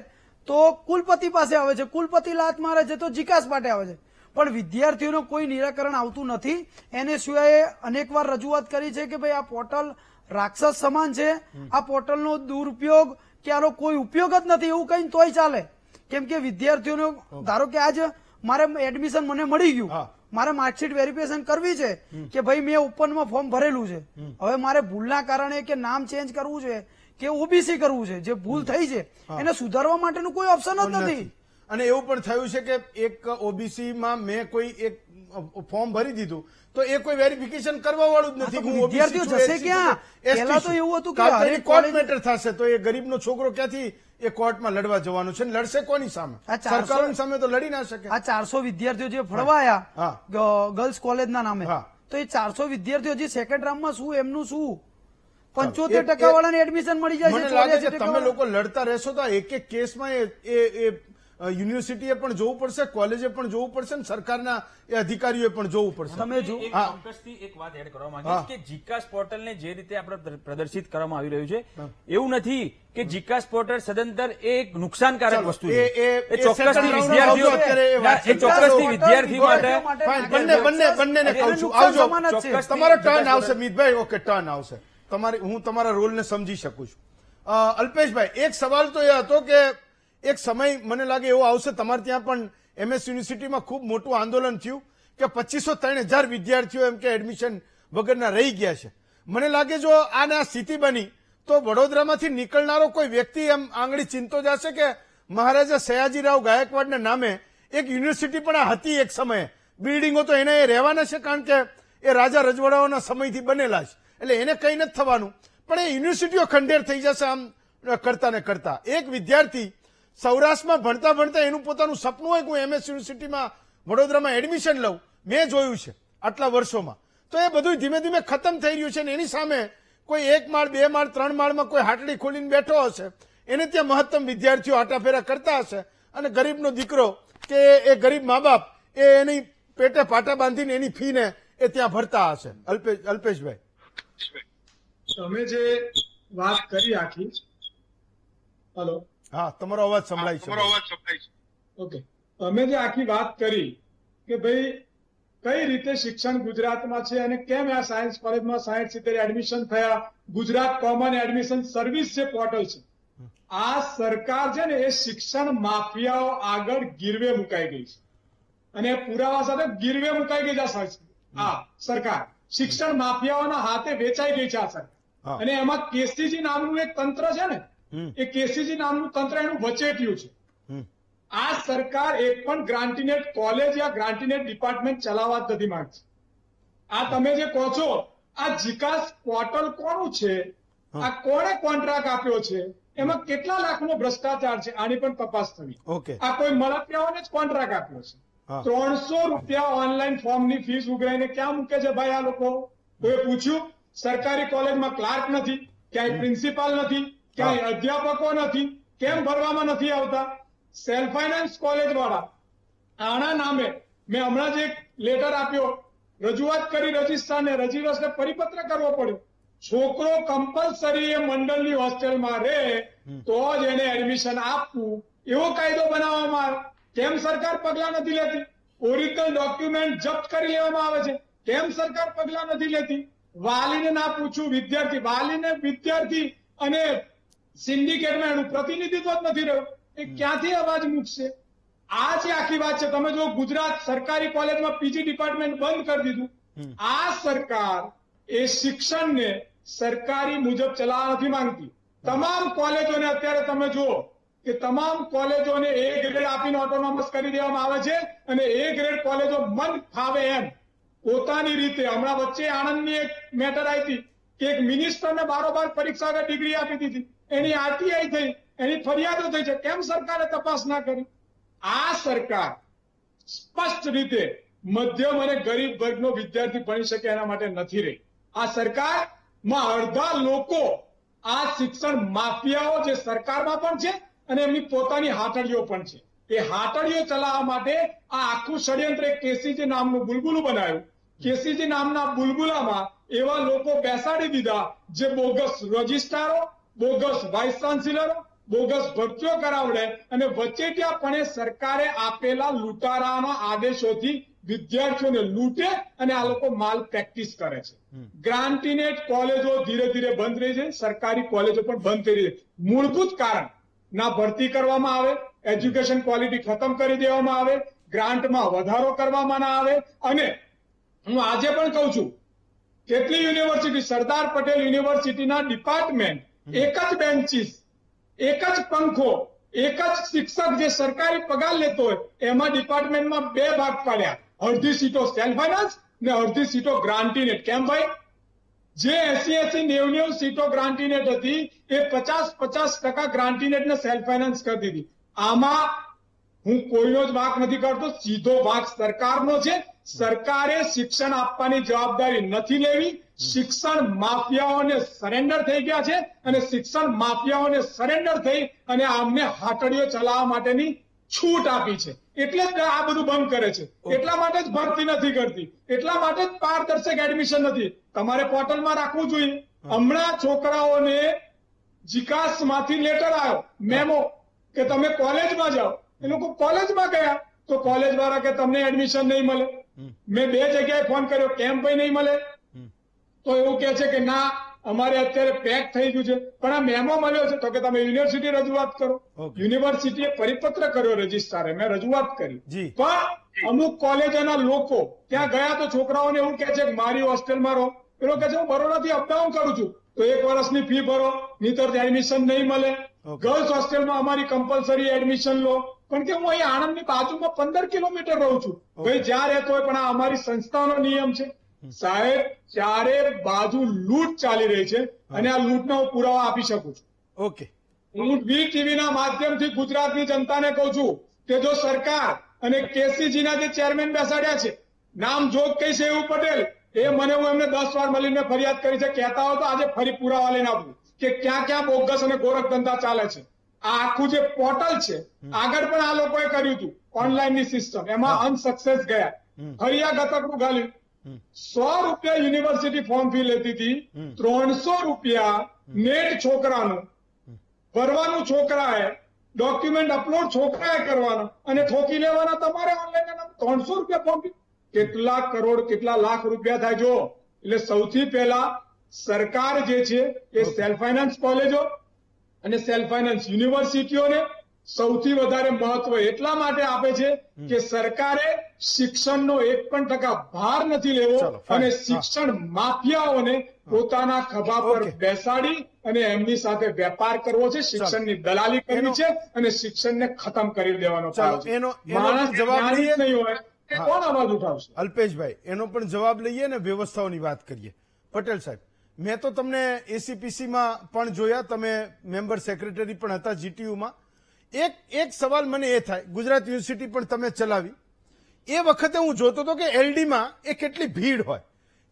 તો કુલપતિ પાસે આવે છે, કુલપતિ લાત મારે છે તો જીકાસ માટે આવે છે. પણ વિદ્યાર્થીઓનું કોઈ નિરાકરણ આવતું નથી. એને સિવાય અનેકવાર રજૂઆત કરી છે કે ભાઈ આ પોર્ટલ રાક્ષસ સમાન છે, આ પોર્ટલનો દુરુપયોગ કે આનો કોઈ ઉપયોગ જ નથી એવું કઈ તોય ચાલે. કેમ કે વિદ્યાર્થીઓનો ધારો કે આજ મારે એડમિશન મને મળી ગયું, મારે માર્કશીટ વેરિફિકેશન કરવી છે કે ભાઈ મેં ઓપનમાં ફોર્મ ભરેલું છે, હવે મારે ભૂલના કારણે કે નામ ચેન્જ કરવું છે કે OBC કરવું છે, જે ભૂલ થઈ છે એને સુધારવા માટેનું કોઈ ઓપ્શન જ નથી. અને એવું પણ થયું છે કે એક OBC માં મેં કોઈ એક ફોર્મ ભરી દીધું તો એ કોઈ વેરિફિકેશન કરવા વાળું જ નથી. વિદ્યાર્થીઓ જશે ક્યાં? પહેલા તો એવું હતું કે હરેક કોર્ટ મેટર થશે તો એ ગરીબનો છોકરો ક્યાંથી એ કોર્ટમાં લડવા જવાનું છે? લડશે કોની સામે? સરકારની સામે તો લડી ના શકે. આ 400 વિદ્યાર્થીઓ જે ફળવાયા ગર્લ્સ કોલેજના નામે, તો એ 400 વિદ્યાર્થીઓ હજી સેકન્ડ રાઉન્ડમાં શું એમનું શું 75% વાળાને એડમિશન મળી જાય મને છે, લાગે 84% છે તમે લોકો લડતા રહેશો તો એક એક કેસમાં એ યુનિવર્સિટીએ પણ જોવું પડશે, કોલેજે પણ જોવું પડશે, ને સરકારના એ અધિકારીઓએ પણ જોવું પડશે. તમે જો એક ચોક્કસથી એક વાત એડ કરવા માંગીશ કે જીકાસ પોર્ટલને જે રીતે આપણે પ્રદર્શિત કરવામાં આવી રહ્યું છે એવું નથી કે જીકાસ પોર્ટલ સદંતર એ એક નુકસાનકારક વસ્તુ છે. એ ચોક્કસથી વિદ્યાર્થીઓ વિદ્યાર્થી માટે ફાઇન, બંનેને કહું છું, આવજો. સમાન જ છે. ચોક્કસ તમારો ટર્ન આવશે મિતભાઈ. ઓકે, ટર્ન આવશે. હું તમારા રોલને સમજી શકું છું. અલ્પેશભાઈ, એક સવાલ તો એ હતો કે એક સમય મને લાગે એવો આવશે તમારે ત્યાં પણ MS યુનિવર્સિટીમાં ખૂબ મોટું આંદોલન થયું કે 2500-3000 વિદ્યાર્થીઓ એમ કે એડમિશન વગરના રહી ગયા છે. મને લાગે જો આ સ્થિતિ બની તો વડોદરામાંથી નીકળનારો કોઈ વ્યક્તિ એમ આંગળી ચિંતો જશે કે મહારાજા સયાજીરાવ ગાયકવાડના નામે એક યુનિવર્સિટી પણ આ હતી એક સમયે. બિલ્ડિંગો તો એને રહેવાના છે કારણ કે એ રાજા રજવાડાઓના સમયથી બનેલા છે, એટલે એને કંઈ નથી થવાનું. પણ એ યુનિવર્સિટીઓ ખંડેર થઈ જશે આમ કરતા ને કરતા. એક વિદ્યાર્થી સૌરાષ્ટ્રમાં ભણતા ભણતા એનું પોતાનું સપનું હોય કે હું MS યુનિવર્સિટીમાં વડોદરામાં એડમિશન લઉં, મેં જોયું છે આટલા વર્ષોમાં. તો એ બધું ધીમે ધીમે ખતમ થઈ રહ્યું છે ને એની સામે કોઈ 1 માળ 2 માળ 3 માળમાં કોઈ હાટડી ખોલીને બેઠો હશે, એને ત્યાં મહત્તમ વિદ્યાર્થીઓ આટાફેરા કરતા હશે અને ગરીબનો દીકરો કે એ ગરીબ મા બાપ એ એની પેટે પાટા બાંધીને એની ફીને એ ત્યાં ભરતા હશે. અલ્પેશભાઈ, તમે જે વાત કરી આખી, હલો, હા, તમારો અવાજ સંભળાય છે. ઓકે, તમે જે આખી વાત કરી કે ભાઈ કઈ રીતે શિક્ષણ ગુજરાતમાં છે અને કેમ આ સાયન્સ કોલેજમાં 60-70 એડમિશન થયા, ગુજરાત કોમન એડમિશન સર્વિસ જે પોર્ટલ છે, આ સરકાર છે ને એ શિક્ષણ માફિયાઓ આગળ ગીરવે મુકાઈ ગઈ છે અને પુરાવા સાથે ગીરવે મુકાઈ ગઈ છે આ સરકાર. શિક્ષણ માફિયાઓના હાથે વેચાઈ ગઈ છે આ સરકાર. અને એમાં કેસીજી નામનું એક તંત્ર છે ને, એ કેસીજી નામનું તંત્ર એનું વચેટિયું છે. આ સરકાર એક પણ ગ્રાન્ટીનેટ કોલેજ યા ગ્રાન્ટીનેટ ડિપાર્ટમેન્ટ ચલાવવા જ નથી માંગતી. આ તમે જે કહો છો આ જીકાસ પોર્ટલ કોનું છે, આ કોણે કોન્ટ્રાક્ટ આપ્યો છે, એમાં કેટલા લાખનો ભ્રષ્ટાચાર છે, આની પણ તપાસ થવી. આ કોઈ મળતિયાઓને જ કોન્ટ્રાક્ટ આપ્યો છે. 300 રૂપિયા ઓનલાઈન ફોર્મની ફીસ ઉઘરાઈને ક્યાં મૂકે છે ભાઈ આ લોકો? કોઈ પૂછ્યું? સરકારી કોલેજમાં ક્લાર્ક નથી, ક્યાંય પ્રિન્સિપાલ નથી, ક્યાંય અધ્યાપકો નથી, કેમ ભરવામાં નથી આવતા? સેલ્ફ ફાઇનાન્સ કોલેજ વાળા આના નામે મેં હમણાં જ એક લેટર આપ્યો, રજૂઆત કરી રજિસ્ટ્રારને, રજિસ્ટ્રારને પરિપત્ર કરવો પડ્યો. છોકરો કમ્પલસરી એ મંડળની હોસ્ટેલમાં રહે તો જ એને એડમિશન આપવું, એવો કાયદો બનાવવામાં આવે. કેમ સરકાર પગલા નથી લેતી? ઓરિજિનલ ડોક્યુમેન્ટ જપ્ત કરી લેવામાં આવે છે, કેમ સરકાર પગલા નથી લેતી? વાલીને ના પૂછું, વિદ્યાર્થી, વાલીને વિદ્યાર્થી અને સિન્ડિકેટમાં એનું પ્રતિનિધિત્વ જ નથી રહ્યું, એ ક્યાંથી અવાજ મૂકશે? આ જે આખી વાત છે, તમે જો ગુજરાત સરકારી કોલેજમાં PG ડિપાર્ટમેન્ટ બંધ કરી દીધું. આ સરકાર એ શિક્ષણને સરકારી મુજબ ચલાવવા નથી માંગતી. તમામ કોલેજોને અત્યારે તમે જુઓ કે તમામ કોલેજોને A ગ્રેડ આપીને ઓટોનોમસ કરી દેવામાં આવે છે અને A ગ્રેડ કોલેજો મન ફાવે એમ પોતાની રીતે. હમણાં વચ્ચે આણંદની એક મેટર આવી હતી કે એક મિનિસ્ટરને બારોબાર પરીક્ષા આગળ ડિગ્રી આપી દીધી, એની RTI થઈ, એની ફરિયાદો થઈ છે, કેમ સરકારે તપાસ ના કરી? આ સરકાર સ્પષ્ટ રીતે મધ્યમ અને ગરીબ વર્ગનો વિદ્યાર્થી ભણી શકે એના માટે નથી રહી. આ સરકારમાં અડધા લોકો આ શિક્ષણ માફિયાઓ જે સરકારમાં પણ છે અને એમની પોતાની હાટડીઓ પણ છે, એ હાટડીઓ ચલાવવા માટે આ આખું ષડયંત્ર એક કેસીજી નામનું બુલબુલું બનાવ્યું. કેસીજી નામના બુલબુલામાં એવા લોકો બેસાડી દીધા જે બોગસ રજિસ્ટ્રારો, બોગસ વાઇસ ચાન્સેલરો, બોગસ ભરતીઓ કરાવડે અને વચેટિયાપણે સરકારે આપેલા લૂંટારાના આદેશોથી વિદ્યાર્થીઓને લૂંટે અને આ લોકો માલ પ્રેક્ટિસ કરે છે. ગ્રાન્ટીનેટ કોલેજો ધીરે ધીરે બંધ રહી છે, સરકારી કોલેજો પણ બંધ થઈ રહી છે. મૂળભૂત કારણ ના ભરતી કરવામાં આવે, એજ્યુકેશન ક્વોલિટી ખતમ કરી દેવામાં આવે, ગ્રાન્ટમાં વધારો કરવામાં ના આવે. અને હું આજે પણ કહું છું, કેટલી યુનિવર્સિટી, સરદાર પટેલ યુનિવર્સિટીના ડિપાર્ટમેન્ટ એક જ બેન્ચીસ, એક જ પંખો, એક જ શિક્ષક જે સરકારી પગાર લેતો હોય એમાં ડિપાર્ટમેન્ટમાં 2 ભાગ પાડ્યા. અડધી સીટો સેલ્ફ ફાઇનાન્સ ને અડધી સીટો ગ્રાન્ટીનેટ. કેમ ભાઈ? જે 80-90 સીટો ગ્રાન્ટીનેટ હતી એ 50% ગ્રાન્ટીનેટ ને સેલ્ફ ફાઇનાન્સ કરી દીધી. આમાં હું કોઈનો જ વાંક નથી કરતો, સીધો વાંક સરકારનો છે. સરકારે શિક્ષણ આપવાની જવાબદારી નથી લેવી. શિક્ષણ માફિયાઓને સરેન્ડર થઈ ગયા છે અને શિક્ષણ માફિયાઓને સરેન્ડર થઈ અને આમને હાટડીઓ ચલાવવા માટેની છૂટ આપી છે. એટલે જ આ બધું બંધ કરે છે. એટલા માટે જ ભરતી નથી કરતી, એટલા માટે જ પારદર્શક એડમિશન નથી. તમારે પોર્ટલમાં રાખવું જોઈએ. હમણાં છોકરાઓને જીકાસમાંથી લેટર આવ્યો, મેમો, કે તમે કોલેજમાં જાઓ. એ લોકો કોલેજમાં ગયા તો કોલેજ વાળા કે તમને એડમિશન નહીં મળે. મેં 2 જગ્યાએ ફોન કર્યો, કેમ ભાઈ નહીં મળે? તો એવું કે છે કે ના, અમારે અત્યારે પેક થઈ ગયું છે. પણ આ મેમો મળ્યો છે તો કે તમે યુનિવર્સિટી રજૂઆત કરો. યુનિવર્સિટીએ પરિપત્ર કર્યો રજિસ્ટ્રારે, મેં રજૂઆત કરી. પણ અમુક કોલેજોના લોકો ત્યાં ગયા તો છોકરાઓને એવું કે છે કે મારી હોસ્ટેલમાં રહો. પેલો કે છે હું બરોડાથી અપડાઉન કરું છું તો 1 વર્ષની ફી ભરો, નહીતર એડમિશન નહીં મળે. ગર્લ્સ હોસ્ટેલમાં અમારી કમ્પલસરી એડમિશન લો. પણ કે હું અહીં આણંદની બાજુમાં 15 કિલોમીટર રહું છું. ભાઈ જ્યાં રહેતો હોય, પણ આ અમારી સંસ્થાનો નિયમ છે. સાહેબ, ચારે બાજુ લૂંટ ચાલી રહી છે અને આ લૂંટના હું પુરાવા આપી શકું છું. ઓકે, હું વીટીવી ના માધ્યમથી ગુજરાતની જનતાને કહું છું કે જો સરકાર અને કેસીજીના જે ચેરમેન બેસાડ્યા છે, નામ જોગ કઈ છે એવું પટેલ, એ મને હું એમને 10 વાર મળીને ફરિયાદ કરી છે. કહેતા હોય તો આજે ફરી પુરાવા લઈને આપું કે ક્યાં ક્યાં બોગસ અને ગોરખ ધંધા ચાલે છે. આ આખું જે પોર્ટલ છે, આગળ પણ આ લોકોએ કર્યું હતું ઓનલાઈનની સિસ્ટમ, એમાં અનસક્સેસ ગયા. ફરી આ ગતકનું ગાલ્યું. 100 રૂપિયા યુનિવર્સિટી ફોર્મ ફી લેતી હતી, 300 રૂપિયા નેટ છોકરાનું ભરવાનું, છોકરાએ ડોક્યુમેન્ટ અપલોડ છોકરાએ કરવાના અને ઠોકી લેવાના તમારે ઓનલાઈન. 300 રૂપિયા ફોર્મ ફી, કેટલા કરોડ કેટલા લાખ રૂપિયા થાય જો. એટલે સૌથી પહેલા સરકાર જે છે એ સેલ્ફ ફાઇનાન્સ કોલેજો અને સેલ્ફ ફાઇનાન્સ યુનિવર્સિટીઓને સૌથી વધારે મહત્વ એટલા માટે આપે છે કે સરકારે શિક્ષણનો 1% ભાર નથી લેવો અને શિક્ષણ માફિયાઓને પોતાના ખભા પર બેસાડી અને એમની સાથે વેપાર કરવો છે, શિક્ષણની દલાલી કરવી છે અને શિક્ષણને ખતમ કરી દેવાનો છે. માણસ જવાબ નહીં હોય એ કોણ અવાજ ઉઠાવશે? અલ્પેશભાઈ, એનો પણ જવાબ લઈએ અને વ્યવસ્થાઓની વાત કરીએ. પટેલ સાહેબ, મેં તો તમને એસીપીસીમાં પણ જોયા, તમે મેમ્બર સેક્રેટરી પણ હતા જીટીયુમાં. એક સવાલ મને એ થાય, ગુજરાત યુનિવર્સિટી પણ તમે ચલાવી, એ વખતે હું જોતો હતો કે એલડીમાં એ કેટલી ભીડ હોય.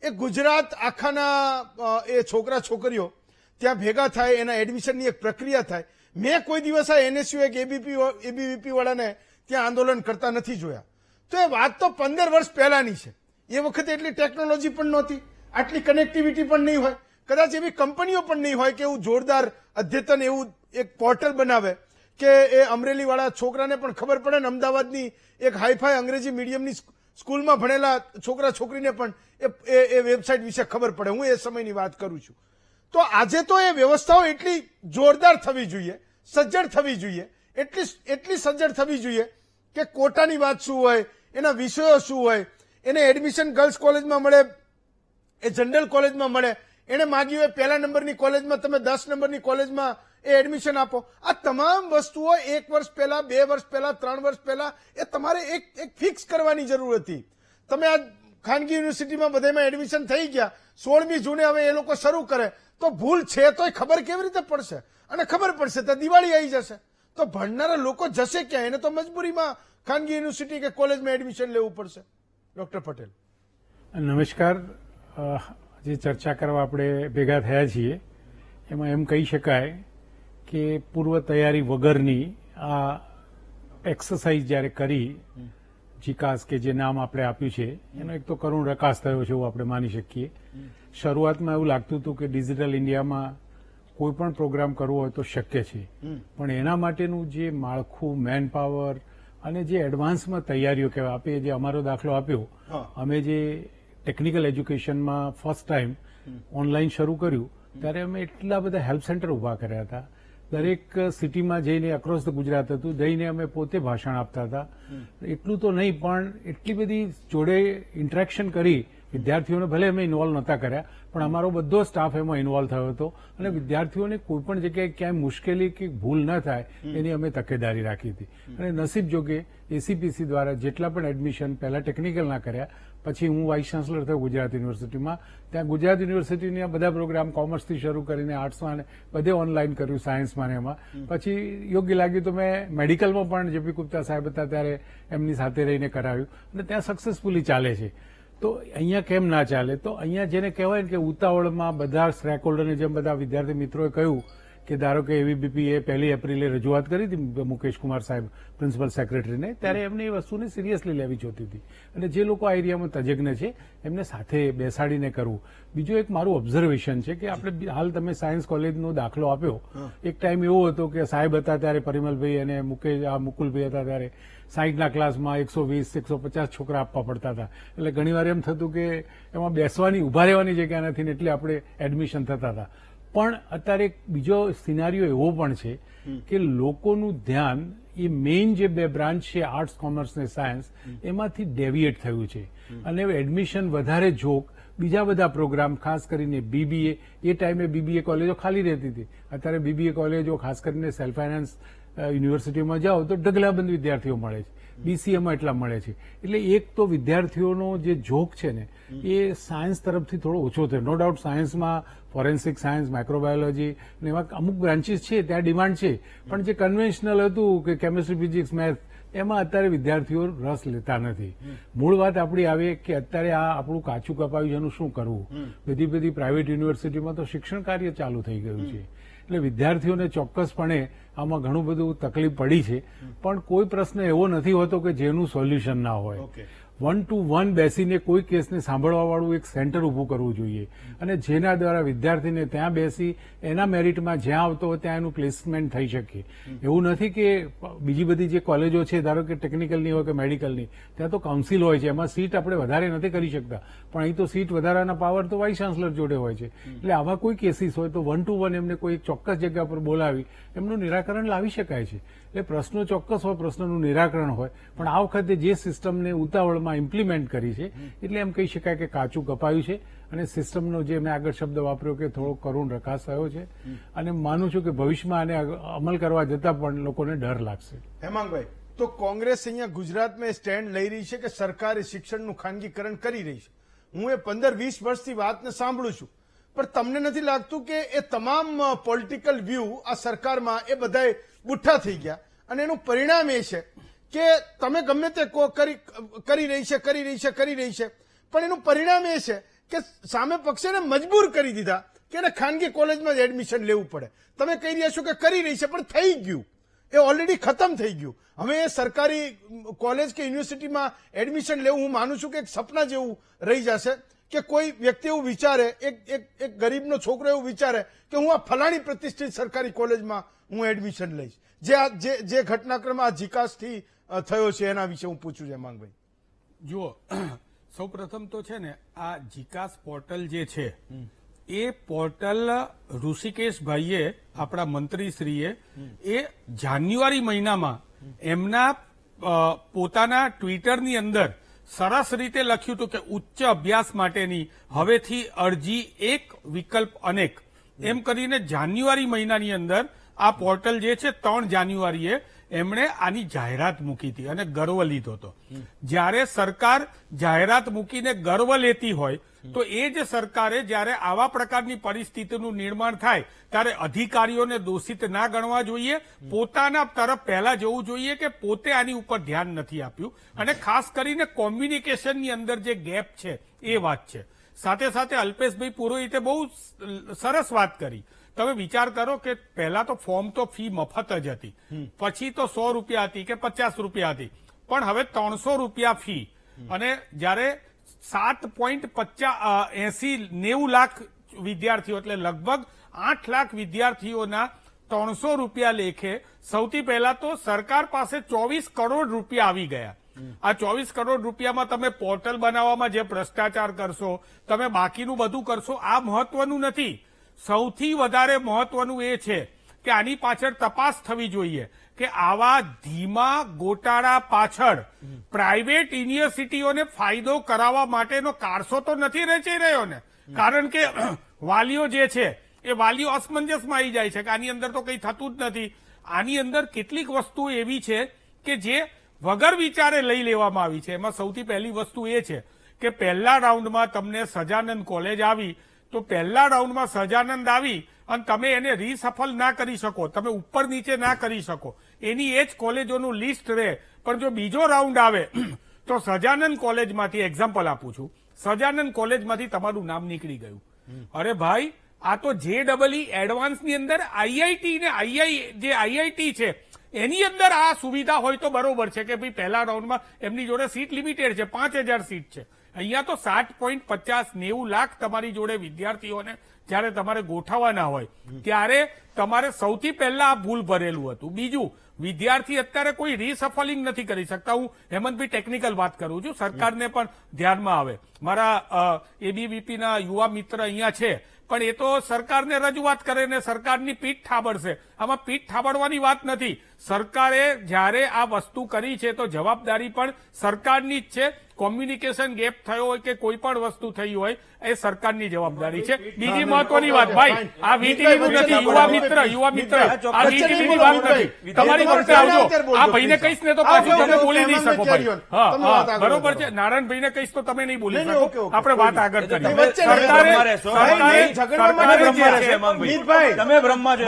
એ ગુજરાત આખાના એ છોકરા છોકરીઓ ત્યાં ભેગા થાય, એના એડમિશનની એક પ્રક્રિયા થાય. મેં કોઈ દિવસ આ એનએસયુ એક એબીવીપી વાળાને ત્યાં આંદોલન કરતા નથી જોયા. તો એ વાત તો 15 વર્ષ પહેલાની છે. એ વખતે એટલી ટેકનોલોજી પણ નહોતી, આટલી કનેક્ટિવિટી પણ નહીં હોય, કદાચ એવી કંપનીઓ પણ નહીં હોય કે એવું જોરદાર અદ્યતન એવું એક પોર્ટલ બનાવે કે એ અમરેલી વાળા છોકરાને પણ ખબર પડે ને અમદાવાદની એક હાઈફાઈ અંગ્રેજી મીડિયમની સ્કૂલમાં ભણેલા છોકરા છોકરીને પણ એ વેબસાઇટ વિશે ખબર પડે. હું એ સમયની વાત કરું છું. તો આજે તો એ વ્યવસ્થાઓ એટલી જોરદાર થવી જોઈએ, સજ્જડ થવી જોઈએ, એટલી સજ્જડ થવી જોઈએ કે કોટાની વાત શું હોય, એના વિષયો શું હોય, એને એડમિશન ગર્લ્સ કોલેજમાં મળે, એ જનરલ કોલેજમાં મળે, એને માગ્યું હોય 1લા નંબરની કોલેજમાં તમે 10 નંબરની કોલેજમાં એ એડમિશન આપો. આ તમામ વસ્તુઓ 1 વર્ષ પહેલા, 2 વર્ષ પહેલા, 3 વર્ષ પહેલા એ તમારે એક ફિક્સ કરવાની જરૂર હતી. તમે આ ખાનગી યુનિવર્સિટીમાં બધામાં એડમિશન થઈ ગયા, 16મી જૂને હવે એ લોકો શરૂ કરે તો ભૂલ છે તોય ખબર કેવી રીતે પડશે? અને ખબર પડશે તો દિવાળી આવી જશે, તો ભણનારા લોકો જશે ક્યાં? એને તો મજબૂરીમાં ખાનગી યુનિવર્સિટી કે કોલેજમાં એડમિશન લેવું પડશે. ડોક્ટર પટેલ, નમસ્કાર. જે ચર્ચા કરવા આપણે ભેગા થયા છીએ એમાં એમ કહી શકાય કે પૂર્વ તૈયારી વગરની આ એક્સરસાઇઝ જ્યારે કરી, જીકાસ કે જે નામ આપણે આપ્યું છે એનો એક તો કરુણ રકાસ થયો છે એવું આપણે માની શકીએ. શરૂઆતમાં એવું લાગતું હતું કે ડિજિટલ ઇન્ડિયામાં કોઈ પણ પ્રોગ્રામ કરવો હોય તો શક્ય છે, પણ એના માટેનું જે માળખું, મેન પાવર અને જે એડવાન્સમાં તૈયારીઓ કહેવાય, આપણે જે અમારો દાખલો આપ્યો, અમે જે ટેકનિકલ એજ્યુકેશનમાં ફર્સ્ટ ટાઈમ ઓનલાઈન શરૂ કર્યું ત્યારે અમે એટલા બધા હેલ્પ સેન્ટર ઉભા કર્યા હતા. દરેક સિટીમાં જઈને, અક્રોસ ધ ગુજરાત હતું, જઈને અમે પોતે ભાષણ આપતા હતા. એટલું તો નહીં પણ એટલી બધી જોડે ઇન્ટરેક્શન કરી. વિદ્યાર્થીઓને ભલે અમે ઇન્વોલ્વ નહોતા કર્યા પણ અમારો બધો સ્ટાફ એમાં ઇન્વોલ્વ થયો હતો અને વિદ્યાર્થીઓને કોઈ પણ જગ્યાએ ક્યાંય મુશ્કેલી કે ભૂલ ન થાય એની અમે તકેદારી રાખી હતી. અને નસીબ જોગે એસીપીસી દ્વારા જેટલા પણ એડમિશન પહેલા ટેકનિકલના કર્યા પછી હું વાઇસ ચાન્સલર થયો ગુજરાત યુનિવર્સિટીમાં. ત્યાં ગુજરાત યુનિવર્સિટીના બધા પ્રોગ્રામ કોમર્સથી શરૂ કરીને આર્ટ્સમાં ને બધે ઓનલાઈન કર્યું, સાયન્સમાં ને એમાં. પછી યોગ્ય લાગ્યું તો મેં મેડિકલમાં પણ જેપી ગુપ્તા સાહેબ હતા ત્યારે એમની સાથે રહીને કરાવ્યું અને ત્યાં સક્સેસફુલી ચાલે છે. તો અહીંયા કેમ ના ચાલે? તો અહીંયા જેને કહેવાય ને કે ઉતાવળમાં બધા સ્ટેક હોલ્ડરની જેમ બધા વિદ્યાર્થી મિત્રોએ કહ્યું કે ધારો કે એવીબીપીએ 1 એપ્રિલે રજૂઆત કરી હતી મુકેશ કુમાર સાહેબ પ્રિન્સિપલ સેક્રેટરીને, ત્યારે એમને એ વસ્તુને સિરિયસલી લેવી જોતી હતી અને જે લોકો આ એરિયામાં તજજ્ઞ છે એમને સાથે બેસાડીને કરવું. બીજું એક મારું ઓબ્ઝર્વેશન છે કે આપણે હાલ તમે સાયન્સ કોલેજનો દાખલો આપ્યો, એક ટાઈમ એવો હતો કે સાહેબ હતા ત્યારે પરિમલભાઈ અને મુકુલભાઈ હતા ત્યારે 60ના ક્લાસમાં 120-150 છોકરા આપવા પડતા હતા. એટલે ઘણીવાર એમ થતું કે એમાં બેસવાની ઉભા રહેવાની જગ્યા નથી ને એટલે આપણે એડમિશન થતા હતા. પણ અત્યારે એક બીજો સિનારીઓ એવો પણ છે કે લોકોનું ધ્યાન એ મેઇન જે બે બ્રાન્ચ છે આર્ટ્સ, કોમર્સ ને સાયન્સ એમાંથી ડેવિએટ થયું છે અને એડમિશન વધારે જોક બીજા બધા પ્રોગ્રામ, ખાસ કરીને બીબીએ, એ ટાઈમે બીબીએ કોલેજો ખાલી રહેતી હતી. અત્યારે બીબીએ કોલેજો ખાસ કરીને સેલ્ફ ફાઇનાન્સ યુનિવર્સિટીમાં જાઓ તો ઢગલાબંધ વિદ્યાર્થીઓ મળે છે, બીસીએમાં એટલા મળે છે. એટલે એક તો વિદ્યાર્થીઓનો જે જોક છે ને એ સાયન્સ તરફથી થોડો ઓછો થયો. નો ડાઉટ સાયન્સમાં ફોરેન્સિક સાયન્સ, માઇક્રોબાયોલોજી ને એવા અમુક બ્રાન્ચીસ છે ત્યાં ડિમાન્ડ છે, પણ જે કન્વેન્શનલ હતું કે કેમિસ્ટ્રી, ફિઝિક્સ, મેથ એમાં અત્યારે વિદ્યાર્થીઓ રસ લેતા નથી. મૂળ વાત આપણી આવે કે અત્યારે આ આપણું કાચું કપાયું છે એનું શું કરવું. બધી પ્રાઇવેટ યુનિવર્સિટીમાં તો શિક્ષણ કાર્ય ચાલુ થઈ ગયું છે એટલે વિદ્યાર્થીઓને ચોક્કસપણે આમાં ઘણું બધું તકલીફ પડી છે, પણ કોઈ પ્રશ્ન એવો નથી હોતો કે જેનું સોલ્યુશન ના હોય. 1 to 1 બેસીને કોઈ કેસને સાંભળવા વાળું એક સેન્ટર ઉભું કરવું જોઈએ અને જેના દ્વારા વિદ્યાર્થીને ત્યાં બેસી એના મેરિટમાં જ્યાં આવતો હોય ત્યાં એનું પ્લેસમેન્ટ થઈ શકે. એવું નથી કે બીજી બધી જે કોલેજો છે, ધારો કે ટેકનિકલની હોય કે મેડિકલની, ત્યાં તો કાઉન્સિલ હોય છે, એમાં સીટ આપણે વધારે નથી કરી શકતા, પણ અહીં તો સીટ વધારાના પાવર તો વાઇસ ચાન્સલર જોડે હોય છે. એટલે આવા કોઈ કેસીસ હોય તો 1 to 1 એમને કોઈ ચોક્કસ જગ્યા પર બોલાવી એમનું નિરાકરણ લાવી શકાય છે. એટલે પ્રશ્નો ચોક્કસ હોય, પ્રશ્નનું નિરાકરણ હોય, પણ આ વખતે જે સિસ્ટમને ઉતાવળમાં ઇમ્પ્લિમેન્ટ કરી છે એટલે એમ કહી શકાય કે કાચું કપાયું છે અને સિસ્ટમનો જે મેં આગળ શબ્દ વાપર્યો કે થોડો કરુણ રકાસ થયો છે અને માનું છું કે ભવિષ્યમાં આને અમલ કરવા જતાં પણ લોકોને ડર લાગશે. હેમાંગભાઈ, તો કોંગ્રેસ અહીંયા ગુજરાતમાં સ્ટેન્ડ લઈ રહી છે કે સરકારે શિક્ષણનું ખાનગીકરણ કરી રહી છે. હું એ 15-20 વર્ષથી વાતને સાંભળું છું, પણ તમને નથી લાગતું કે એ તમામ પોલિટિકલ વ્યૂ આ સરકારમાં એ બધાય બુઠ્ઠા થઈ ગયા અને એનું પરિણામ એ છે કે તમે ગમે તે કરી રહી છે, પણ એનું પરિણામ એ છે કે સામે પક્ષેને મજબૂર કરી દીધા કે એને ખાનગી કોલેજમાં જ એડમિશન લેવું પડે. તમે કહી રહ્યા છો કે કરી રહી છે, પણ થઈ ગયું, એ ઓલરેડી ખતમ થઈ ગયું. હવે એ સરકારી કોલેજ કે યુનિવર્સિટીમાં એડમિશન લેવું હું માનું છું કે એક સપના જેવું રહી જશે કે કોઈ વ્યક્તિ એવું વિચારે, એક ગરીબનો છોકરો એવું વિચારે કે હું આ ફલાણી પ્રતિષ્ઠિત સરકારી કોલેજમાં હું એડમિશન લઈશ. જે ઘટનાક્રમ આ જીકાસથી થયો છે એના વિશે હું પૂછું છું હેમાંગભાઈ. જુઓ, સૌ પ્રથમ તો છે ને આ જીકાસ પોર્ટલ જે છે એ પોર્ટલ ઋષિકેશભાઈએ, આપણા મંત્રીશ્રીએ, એ જાન્યુઆરી મહિનામાં એમના પોતાના ટ્વિટરની અંદર સરસ રીતે લખ્યું હતું કે ઉચ્ચ અભ્યાસ માટેની હવેથી અરજી એક વિકલ્પ અનેક, એમ કરીને જાન્યુઆરી મહિનાની અંદર આ પોર્ટલ જે છે 3 જાન્યુઆરીએ એમણે આની જાહેરાત મૂકી હતી અને ગર્વ લીધો હતો. જ્યારે સરકાર જાહેરાત મૂકીને ગર્વ લેતી હોય તો એ જ સરકારે જ્યારે આવા પ્રકારની પરિસ્થિતિનું નિર્માણ થાય ત્યારે અધિકારીઓને દોષિત ના ગણવા જોઈએ, પોતાના તરફ પહેલા જવું જોઈએ કે પોતે આની ઉપર ધ્યાન નથી આપ્યું અને ખાસ કરીને કોમ્યુનિકેશનની અંદર જે ગેપ છે એ વાત છે. સાથે સાથે અલ્પેશભાઈ પુરોહિતે બહુ સરસ વાત કરી. તમે વિચાર કરો કે પહેલા તો ફોર્મ તો ફી મફત જ હતી, પછી તો 100 રૂપિયા હતી કે 50 રૂપિયા હતી, પણ હવે 300 રૂપિયા ફી અને જયારે 7.80-90 લાખ વિદ્યાર્થીઓ એટલે લગભગ 8 લાખ વિદ્યાર્થીઓના 300 રૂપિયા લેખે સૌથી પહેલા તો સરકાર પાસે 24 કરોડ રૂપિયા આવી ગયા. આ 24 કરોડ રૂપિયામાં તમે પોર્ટલ બનાવવામાં જે ભ્રષ્ટાચાર કરશો, તમે બાકીનું બધું કરશો, આ મહત્વનું નથી. સૌથી વધારે મહત્વનું એ છે કે આની પાછળ તપાસ થવી જોઈએ કે આવા ધીમા ગોટાળા પાછળ પ્રાઇવેટ યુનિવર્સિટીઓને ફાયદો કરાવવા માટેનો કારસો તો નથી રચાઈ રહ્યો ને, કારણ કે વાલીઓ જે છે એ વાલીઓ અસમંજસમાં આવી જાય છે કે આની અંદર તો કંઈ થતું જ નથી. આની અંદર કેટલીક વસ્તુ એવી છે કે જે વગર વિચારે લઈ લેવામાં આવી છે. એમાં સૌથી પહેલી વસ્તુ એ છે કે પહેલા રાઉન્ડમાં તમને સજાનંદ કોલેજ આવી, તો પહેલા રાઉન્ડમાં સજાનંદ આવી અને તમે એને રીસફલ ના કરી શકો, તમે ઉપર નીચે ના કરી શકો, એની એ જ કોલેજોનું લિસ્ટ રહે. પણ જો બીજો રાઉન્ડ આવે તો સજાનંદ કોલેજમાંથી એક્ઝામ્પલ આપું છું, સજાનંદ કોલેજમાંથી તમારું નામ નીકળી ગયું. અરે ભાઈ, આ તો JEE એડવાન્સની અંદર આઈઆઈટી ને આઈઆઈટી છે એની અંદર આ સુવિધા હોય તો બરોબર છે કે ભાઈ પહેલા રાઉન્ડમાં એમની જોડે સીટ લિમિટેડ છે, 5000 સીટ છે. અહીંયા તો 7.50-90 લાખ તમારી જોડે વિદ્યાર્થીઓને જયારે તમારે ગોઠવવાના હોય ત્યારે તમારે સૌથી પહેલા આ ભૂલ ભરેલું હતું. બીજું, વિદ્યાર્થી અત્યારે કોઈ રીસફલિંગ નથી કરી શકતા. હું હેમંતભાઈ ટેકનિકલ વાત કરું છું, સરકારને પણ ધ્યાનમાં આવે. મારા ABVPના યુવા મિત્ર અહીંયા છે, પણ એ તો સરકારને રજૂઆત કરે ને સરકારની પીઠ ઠાબડશે. આમાં પીઠ ઠાબડવાની વાત નથી. સરકારે જ્યારે આ વસ્તુ કરી છે તો જવાબદારી પણ સરકારની જ છે. કોમ્યુનિકેશન ગેપ થયો હોય કે કોઈ પણ વસ્તુ થઈ હોય એ સરકારની જવાબદારી છે. બીજી મહત્વની વાત, ભાઈ આ VTVનું નથી, યુવા મિત્ર આ VTVની વાત નથી. તમારી વખતે આવજો, આ ભાઈને કહીશ ને તો પાછું તમે બોલી નહીં શકો ભાઈ. હા, બરોબર છે. નારાયણભાઈને કહીશ તો તમે નહીં બોલી શકો. આપણે વાત આગળ કરીએ. તમે બ્રહ્મા છો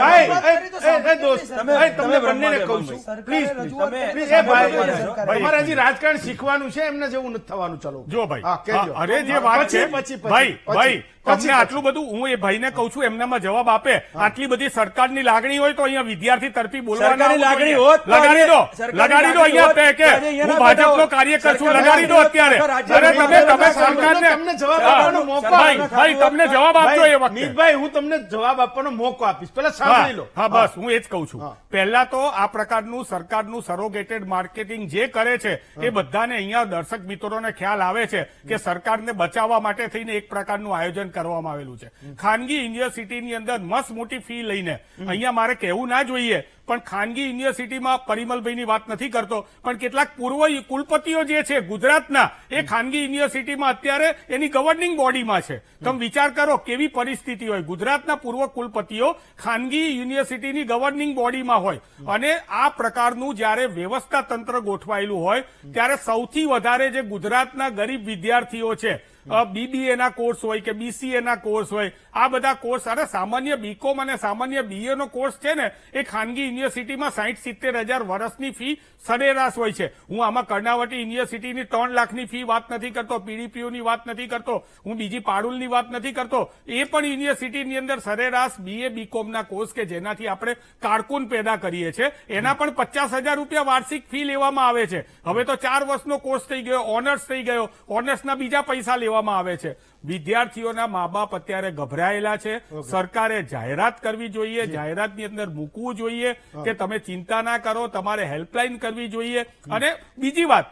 તમારે હજી રાજકારણ શીખવાનું છે, એમને જેવું નથી થવાનું. ચલો જો ભાઈ, હા, કહેજો. અરે જે વાત છે પછી. ભાઈ તમને આટલું બધું હું એ ભાઈને કહું છું, એમનામાં જવાબ આપે. આટલી બધી સરકારની લાગણી હોય તો અહીંયા વિદ્યાર્થી તરફી બોલવાની લાગણી લગાડી દો અહીંયા કે હું ભાજપનો કાર્યકર છું, લગાડી દો અત્યારે. અરે તમે સરકારને તમને જવાબ આપવાનો મોકો ભાઈ તમને જવાબ આપજો એ વખતે. મીતભાઈ, હું તમને જવાબ આપવાનો મોકો આપીશ, પેલા સાંભળી લો. હા, બસ હું એ જ કહું છું. પહેલા તો આ પ્રકારનું સરકારનું સરોગેટેડ માર્કેટિંગ જે કરે છે એ બધાને અહીંયા દર્શક મિત્રોને ખ્યાલ આવે છે કે સરકારને બચાવવા માટે થઈને એક પ્રકારનું આયોજન કરવામાં આવેલું છે. ખાનગી યુનિવર્સિટીની અંદર મસ્ત મોટી ફી લઈને, અહીંયા મારે કહેવું ના જોઈએ પણ ખાનગી યુનિવર્સિટીમાં પરિમલભાઈની વાત નથી કરતો, પણ કેટલાક પૂર્વ કુલપતિઓ જે છે ગુજરાતના, એ ખાનગી યુનિવર્સિટીમાં અત્યારે એની ગવર્નિંગ બોડીમાં છે. તમે વિચાર કરો કેવી પરિસ્થિતિ હોય. ગુજરાતના પૂર્વ કુલપતિઓ ખાનગી યુનિવર્સિટીની ગવર્નિંગ બોડીમાં હોય અને આ પ્રકારનું જયારે વ્યવસ્થા તંત્ર ગોઠવાયેલું હોય ત્યારે સૌથી વધારે જે ગુજરાતના ગરીબ વિદ્યાર્થીઓ છે, BBA ના કોર્સ હોય કે BCA ના કોર્સ હોય, આ બધા કોર્સ, અને સામાન્ય BCom અને સામાન્ય BA નો કોર્સ છે ને, એ ખાનગી યુનિવર્સિટીમાં 60-70 હજાર વર્ષની ફી સરેરાશ હોય છે. હું આમાં કર્ણાવતી યુનિવર્સિટીની 3 લાખની ફી વાત નથી કરતો, PDPOની વાત નથી કરતો, હું બીજી પાડુલની વાત નથી કરતો. એ પણ યુનિવર્સિટીની અંદર સરેરાશ BA BCom ના કોર્સ કે જેનાથી આપણે કારકુન પેદા કરીએ છીએ, એના પણ 50,000 રૂપિયા વાર્ષિક ફી લેવામાં આવે છે. હવે તો 4 વર્ષનો કોર્સ થઈ ગયો, ઓનર્સ થઈ ગયો, ઓનર્સના બીજા પૈસા લેવામાં આવે છે. વિદ્યાર્થીઓના મા બાપ અત્યારે ગભરાયેલા છે. સરકારે જાહેરાત કરવી જોઈએ, જાહેરાતની અંદર મૂકવું જોઈએ કે તમે ચિંતા ના કરો, તમારે હેલ્પલાઇન કરવી જોઈએ. અને બીજી વાત,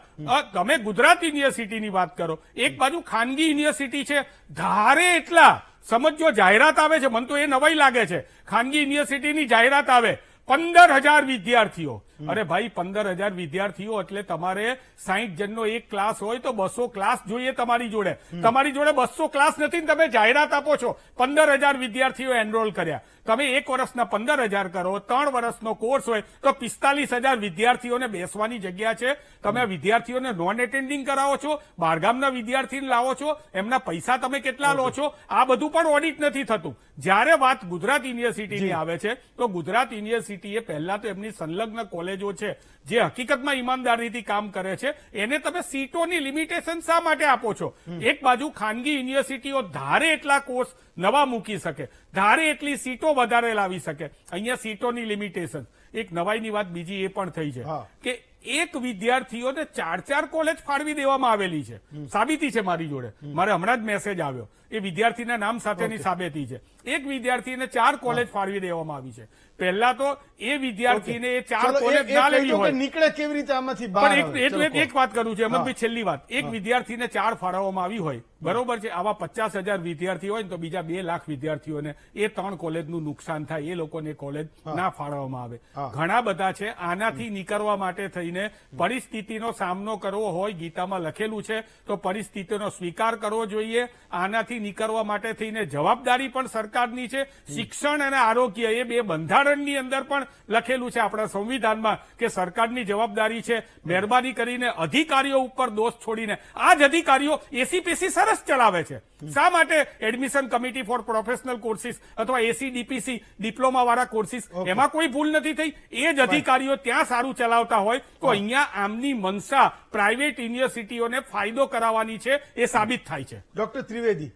તમે ગુજરાત યુનિવર્સિટીની વાત કરો, એક બાજુ ખાનગી યુનિવર્સિટી છે, ધારે એટલા સમજો જાહેરાત આવે છે, મને તો એ નવાઈ લાગે છે. ખાનગી યુનિવર્સિટીની જાહેરાત આવે, 15,000 વિદ્યાર્થીઓ. અરે ભાઈ, 15,000 વિદ્યાર્થીઓ એટલે તમારે 60 જણનો એક ક્લાસ હોય તો 200 ક્લાસ જોઈએ તમારી જોડે. તમારી જોડે 200 ક્લાસ નથી ને તમે જાહેરાત આપો છો 15,000 વિદ્યાર્થીઓ એનરોલ કર્યા. તમે 1 વર્ષના 15,000 કરો, 3 વર્ષનો કોર્સ હોય તો 45,000 વિદ્યાર્થીઓને બેસવાની જગ્યા છે. તમે આ વિદ્યાર્થીઓને નોન એટેન્ડિંગ કરાવો છો, બહારગામના વિદ્યાર્થીને લાવો છો, એમના પૈસા તમે કેટલા લો છો, આ બધું પણ ઓડિટ નથી થતું. જ્યારે વાત ગુજરાત યુનિવર્સિટીની આવે છે તો ગુજરાત યુનિવર્સિટીએ પહેલા તો એમની સંલગ્ન કોલેજો છે જે હકીકતમાં ઈમાનદારીથી કામ કરે છે, એને તમે સીટોની લિમિટેશન શા માટે આપો છો? એક બાજુ ખાનગી યુનિવર્સિટીઓ ધારે એટલા કોર્સ નવા મૂકી શકે, ધારે એટલી સીટો વધારે લાવી શકે, અહીંયા સીટોની લિમિટેશન. એક નવાઈની વાત બીજી એ પણ થઈ છે કે એક વિદ્યાર્થીઓને 4 કોલેજ ફાળવી દેવામાં આવેલી છે. સાબિતી છે મારી જોડે, મારે હમણાં જ મેસેજ આવ્યો, એ વિદ્યાર્થીના નામ સાથેની સાબિતી છે. એક વિદ્યાર્થીને 4 કોલેજ ફાળવી દેવામાં આવી છે. પહેલા તો એ વિદ્યાર્થીને એ 4 કોલેજ ના લેવી હોય, નીકળે કેવી રીતે આમાંથી બહાર? પણ એક વાત કરું છું અમનભાઈ, છેલ્લી વાત, એક વિદ્યાર્થીને 4 ફાળવવામાં આવી હોય, બરોબર છે, આવા 50,000 વિદ્યાર્થી હોય ને તો બીજા 2 લાખ વિદ્યાર્થીઓને એ 3 કોલેજનું નુકસાન થાય, એ લોકોને કોલેજ ના ફાળવવામાં આવે. ઘણા બધા છે. આનાથી નીકળવા માટે થઈને પરિસ્થિતિનો સામનો કરવો હોય, ગીતામાં લખેલું છે, તો પરિસ્થિતિનો સ્વીકાર કરવો જોઈએ. આનાથી નીકળવા માટે થઈને જવાબદારી પણ સરકાર સરકારની છે. શિક્ષણ અને આરોગ્ય એ બે બંધારણની અંદર પણ લખેલું છે આપણા સંવિધાનમાં કે સરકારની જવાબદારી છે. મહેરબાની કરીને અધિકારીઓ ઉપર દોષ છોડીને આ જ અધિકારીઓ એસીપીસી સરસ ચલાવે છે. શા માટે admission committee four professional courses અથવા એસીડીપીસી ડિપ્લોમા વાળા કોર્સિસ એમાં કોઈ ભૂલ નથી થઈ? એ જ અધિકારીઓ ત્યાં સારું ચલાવતા હોય તો અહીંયા આમની મનસા પ્રાઇવેટ યુનિવર્સિટીઓને ફાયદો કરાવવાની છે એ સાબિત થાય છે. ડોક્ટર ત્રિવેદી,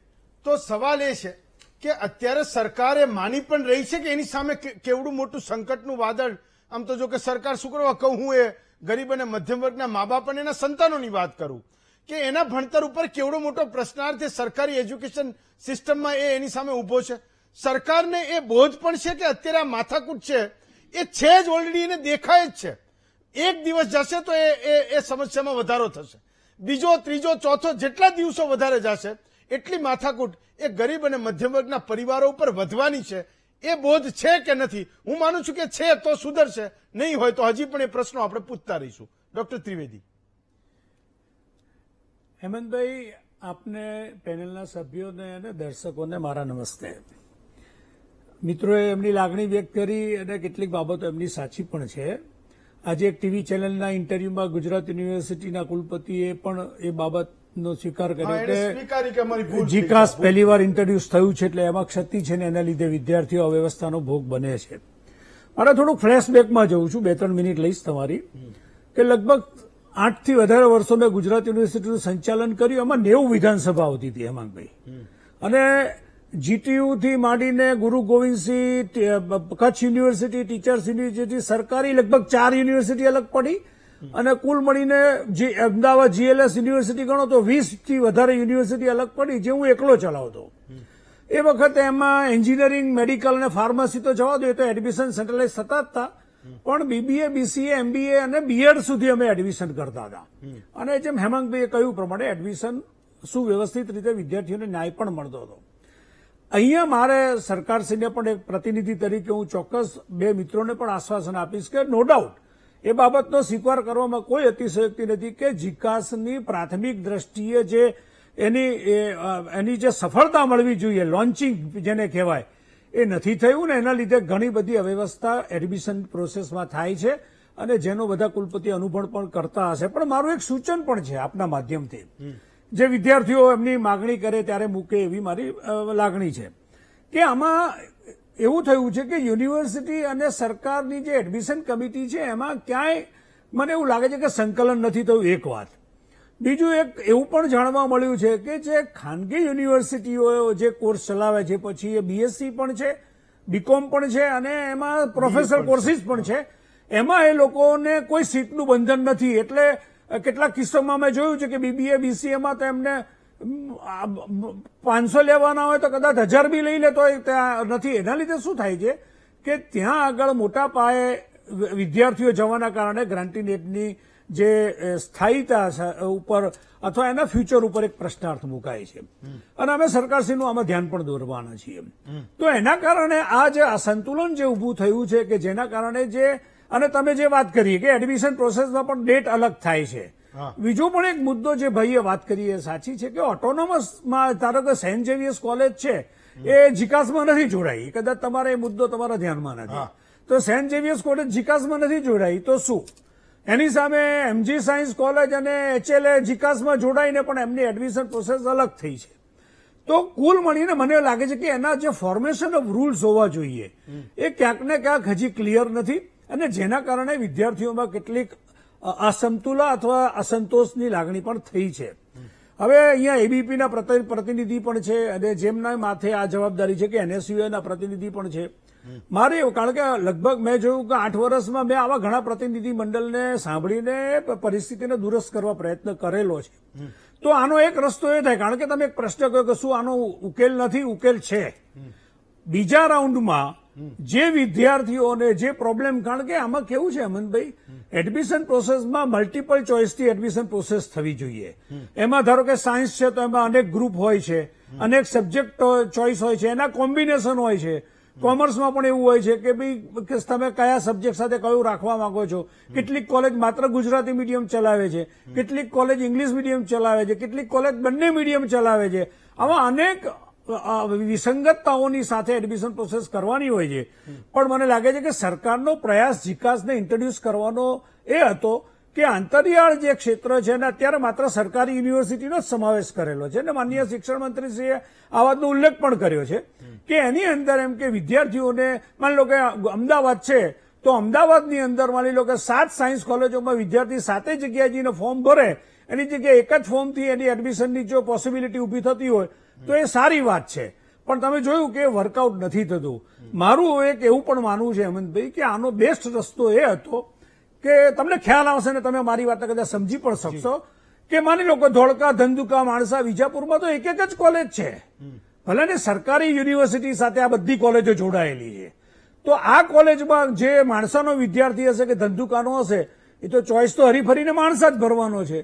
તો સવાલ એ છે કે અત્યારે સરકારે માની પણ રહી છે કે એની સામે કેવડું મોટું સંકટનું વાદળ. આમ તો જો કે સરકાર શું કરવા કહું, હું એ ગરીબ અને મધ્યમ વર્ગના મા બાપ અને એના સંતાનોની વાત કરું કે એના ભણતર ઉપર કેવડો મોટો પ્રશ્નાર્થ એ સરકારી એજ્યુકેશન સિસ્ટમમાં એની સામે ઉભો છે. સરકારને એ બોધ પણ છે કે અત્યારે આ માથાકૂટ છે એ છે જ, ઓલરેડી એને દેખાય જ છે. એક દિવસ જશે તો એ સમસ્યામાં વધારો થશે, બીજો ત્રીજો ચોથો જેટલા દિવસો વધારે જશે એટલી માથાકૂટ એ ગરીબ અને મધ્યમ વર્ગના પરિવારો ઉપર વધવાની છે. એ બોધ છે કે નથી? હું માનું છું કે છે તો સુધરશે, નહીં હોય તો હજી પણ એ પ્રશ્નો આપણે પૂછતા રહીશું. ડોક્ટર ત્રિવેદી. હેમંતભાઈ, આપને પેનલના સભ્યોને અને દર્શકોને મારા નમસ્તે. મિત્રોએ એમની લાગણી વ્યક્ત કરી અને કેટલીક બાબતો એમની સાચી પણ છે. આજે એક ટીવી ચેનલના ઇન્ટરવ્યુમાં ગુજરાત યુનિવર્સિટીના કુલપતિએ પણ એ બાબતનો સ્વીકાર કર્યો કે જીકાસ પહેલીવાર ઇન્ટ્રોડ્યુસ થયું છે એટલે એમાં ક્ષતિ છે ને એના લીધે વિદ્યાર્થીઓ અવ્યવસ્થાનો ભોગ બને છે. મારે થોડુંક ફ્લેશબેકમાં જઉં છું, 2-3 મિનિટ લઈશ તમારી, કે લગભગ 8 થી વધારે વર્ષો મેં ગુજરાત યુનિવર્સિટીનું સંચાલન કર્યું. એમાં 90 વિધાનસભા આવતી હતી હેમાંગભાઈ, અને જીટીયુ થી માંડીને ગુરુ Gobind Singh, Kutch university, teachers university, સરકારી લગભગ 4 યુનિવર્સિટી અલગ પડી અને કુલ મળીને અમદાવાદ જીએલએસ યુનિવર્સિટી ગણો તો 20 થી વધારે યુનિવર્સિટી અલગ પડી, જે હું એકલો ચલાવતો. એ વખતે એમાં એન્જિનિયરિંગ, મેડિકલ અને ફાર્મસી તો જવા દો, એ તો એડમિશન સેન્ટ્રલાઇઝ થતા જ હતા, પણ બીબીએ, બીસીએ, એમબીએ અને બીએડ સુધી અમે એડમિશન કરતા હતા. અને જેમ હેમાંગભાઈએ કહ્યું પ્રમાણે એડમિશન સુવ્યવસ્થિત રીતે વિદ્યાર્થીઓને ન્યાય પણ મળતો હતો. અહીંયા મારે સરકારશ્રીને પણ એક પ્રતિનિધિ તરીકે હું ચોક્કસ 2 મિત્રોને પણ આશ્વાસન આપીશ કે નો ડાઉટ એ બાબતનો સ્વીકાર કરવામાં કોઈ અતિશયોક્તિ નથી કે જીકાસની પ્રાથમિક દ્રષ્ટિએ જે એની જે સફળતા મળવી જોઈએ, લોન્ચિંગ જેને કહેવાય, એ નથી થયું ને એના લીધે ઘણી બધી અવ્યવસ્થા એડમિશન પ્રોસેસમાં થાય છે અને જેનો બધા કુલપતિ અનુભવ પણ કરતા હશે. પણ મારું એક સૂચન પણ છે આપના માધ્યમથી, જે વિદ્યાર્થીઓ એમની માગણી કરે ત્યારે મૂકે એવી મારી લાગણી છે કે આમાં એવું થયું છે કે યુનિવર્સિટી અને સરકારની જે એડમિશન કમિટી છે એમાં ક્યાંય મને એવું લાગે છે કે સંકલન નથી થયું, એક વાત. બીજું એક એવું પણ જાણવા મળ્યું છે કે જે ખાનગી યુનિવર્સિટીઓ જે કોર્સ ચલાવે છે, પછી એ બીએસસી પણ છે, બીકોમ પણ છે અને એમાં પ્રોફેશનલ કોર્સિસ પણ છે, એમાં એ લોકોને કોઈ સીટનું બંધન નથી. એટલે કેટલાક કિસ્સામાં મેં જોયું છે કે બીબીએ, બીસીએમાં તો એમને 500 લેવાના હોય તો કદાચ 1000 બી લઈ લે તો ત્યાં નથી. એના લીધે શું થાય છે કે ત્યાં આગળ મોટા પાયે વિદ્યાર્થીઓ જવાના કારણે ગ્રાન્ટીનેટની જે સ્થાયીતા ઉપર અથવા એના ફ્યુચર ઉપર એક પ્રશ્નાર્થ મુકાય છે અને અમે સરકારશ્રીનું આમાં ધ્યાન પણ દોરવાના છીએ. તો એના કારણે આ જે અસંતુલન જે ઊભું થયું છે કે જેના કારણે જે, અને તમે જે વાત કરી કે એડમિશન પ્રોસેસમાં પણ ડેટ અલગ થાય છે. બીજો પણ એક મુદ્દો જે ભાઈએ વાત કરી એ સાચી છે કે ઓટોનોમસમાં ધારો કે સેન્ટ ઝેવિયર્સ કોલેજ છે એ જીકાસમાં નથી જોડાઈ, કદાચ તમારે એ મુદ્દો તમારા ધ્યાનમાં નથી, તો સેન્ટ ઝેવિયર્સ કોલેજ જીકાસમાં નથી જોડાઈ તો શું? એની સામે એમજી સાયન્સ કોલેજ અને એચએલએ જીકાસમાં જોડાઈને પણ એમની એડમિશન પ્રોસેસ અલગ થઈ છે. તો કુલ મળીને મને લાગે છે કે એના જે ફોર્મેશન ઓફ રૂલ્સ હોવા જોઈએ એ ક્યાંક ને ક્યાંક હજી ક્લિયર નથી અને જેના કારણે વિદ્યાર્થીઓમાં કેટલીક અસમતુલા અથવા અસંતોષની લાગણી પણ થઈ છે. હવે અહીંયા એબીપીના પ્રતિનિધિ પણ છે અને જેમના માથે આ જવાબદારી છે કે એનએસયુના પ્રતિનિધિ પણ છે. મારે કારણ કે લગભગ મેં જોયું કે 8 વર્ષમાં મેં આવા ઘણા પ્રતિનિધિ મંડળને સાંભળીને પરિસ્થિતિને દુરસ્ત કરવા પ્રયત્ન કરેલો છે. તો આનો એક રસ્તો એ થાય, કારણ કે તમે એક પ્રશ્ન કહ્યો કે શું આનો ઉકેલ નથી, ઉકેલ છે. બીજા રાઉન્ડમાં જે વિદ્યાર્થીઓને જે પ્રોબ્લેમ, કારણ કે આમાં કેવું છે હેમંતભાઈ, એડમિશન પ્રોસેસમાં મલ્ટિપલ ચોઇસથી એડમિશન પ્રોસેસ થવી જોઈએ. એમાં ધારો કે સાયન્સ છે તો એમાં અનેક ગ્રુપ હોય છે, અનેક સબ્જેક્ટ ચોઇસ હોય છે, એના કોમ્બિનેશન હોય છે. કોમર્સમાં પણ એવું હોય છે કે ભાઈ તમે કયા સબ્જેક્ટ સાથે કયું રાખવા માંગો છો. કેટલીક કોલેજ માત્ર ગુજરાતી મીડિયમ ચલાવે છે, કેટલીક કોલેજ ઇંગ્લિશ મીડિયમ ચલાવે છે, કેટલીક કોલેજ બંને મીડિયમ ચલાવે છે. આવા અનેક વિસંગતતાઓની સાથે એડમિશન પ્રોસેસ કરવાની હોય છે. પણ મને લાગે છે કે સરકારનો પ્રયાસ જીકાસને ઇન્ટ્રોડ્યુસ કરવાનો એ હતો કે આંતરિયાળ જે ક્ષેત્ર છે ને અત્યારે માત્ર સરકારી યુનિવર્સિટીનો જ સમાવેશ કરેલો છે અને માનનીય શિક્ષણ મંત્રીશ્રીએ આ વાતનો ઉલ્લેખ પણ કર્યો છે કે એની અંદર એમ કે વિદ્યાર્થીઓને માની લો કે અમદાવાદ છે તો અમદાવાદની અંદર માની લો કે 7 સાયન્સ કોલેજોમાં વિદ્યાર્થી 7 જગ્યાએ જઈને ફોર્મ ભરે, એની જગ્યાએ એક જ ફોર્મથી એની એડમિશનની જો પોસિબિલિટી ઊભી થતી હોય તો એ સારી વાત છે. પણ તમે જોયું કે વર્કઆઉટ નથી થતું. મારું એક એવું પણ માનવું છે હેમંતભાઈ કે આનો બેસ્ટ રસ્તો એ હતો કે તમને ખ્યાલ આવશે ને તમે મારી વાત કદાચ સમજી પણ શકશો કે માની લો કે ધોળકા, ધંધુકા, માણસા, વિજાપુરમાં તો એક જ કોલેજ છે. ભલે ને સરકારી યુનિવર્સિટી સાથે આ બધી કોલેજો જોડાયેલી છે. તો આ કોલેજમાં જે માણસાનો વિદ્યાર્થી હશે કે ધંધુકાનો હશે એ તો ચોઇસ તો હરીફરીને માણસા જ ભરવાનો છે.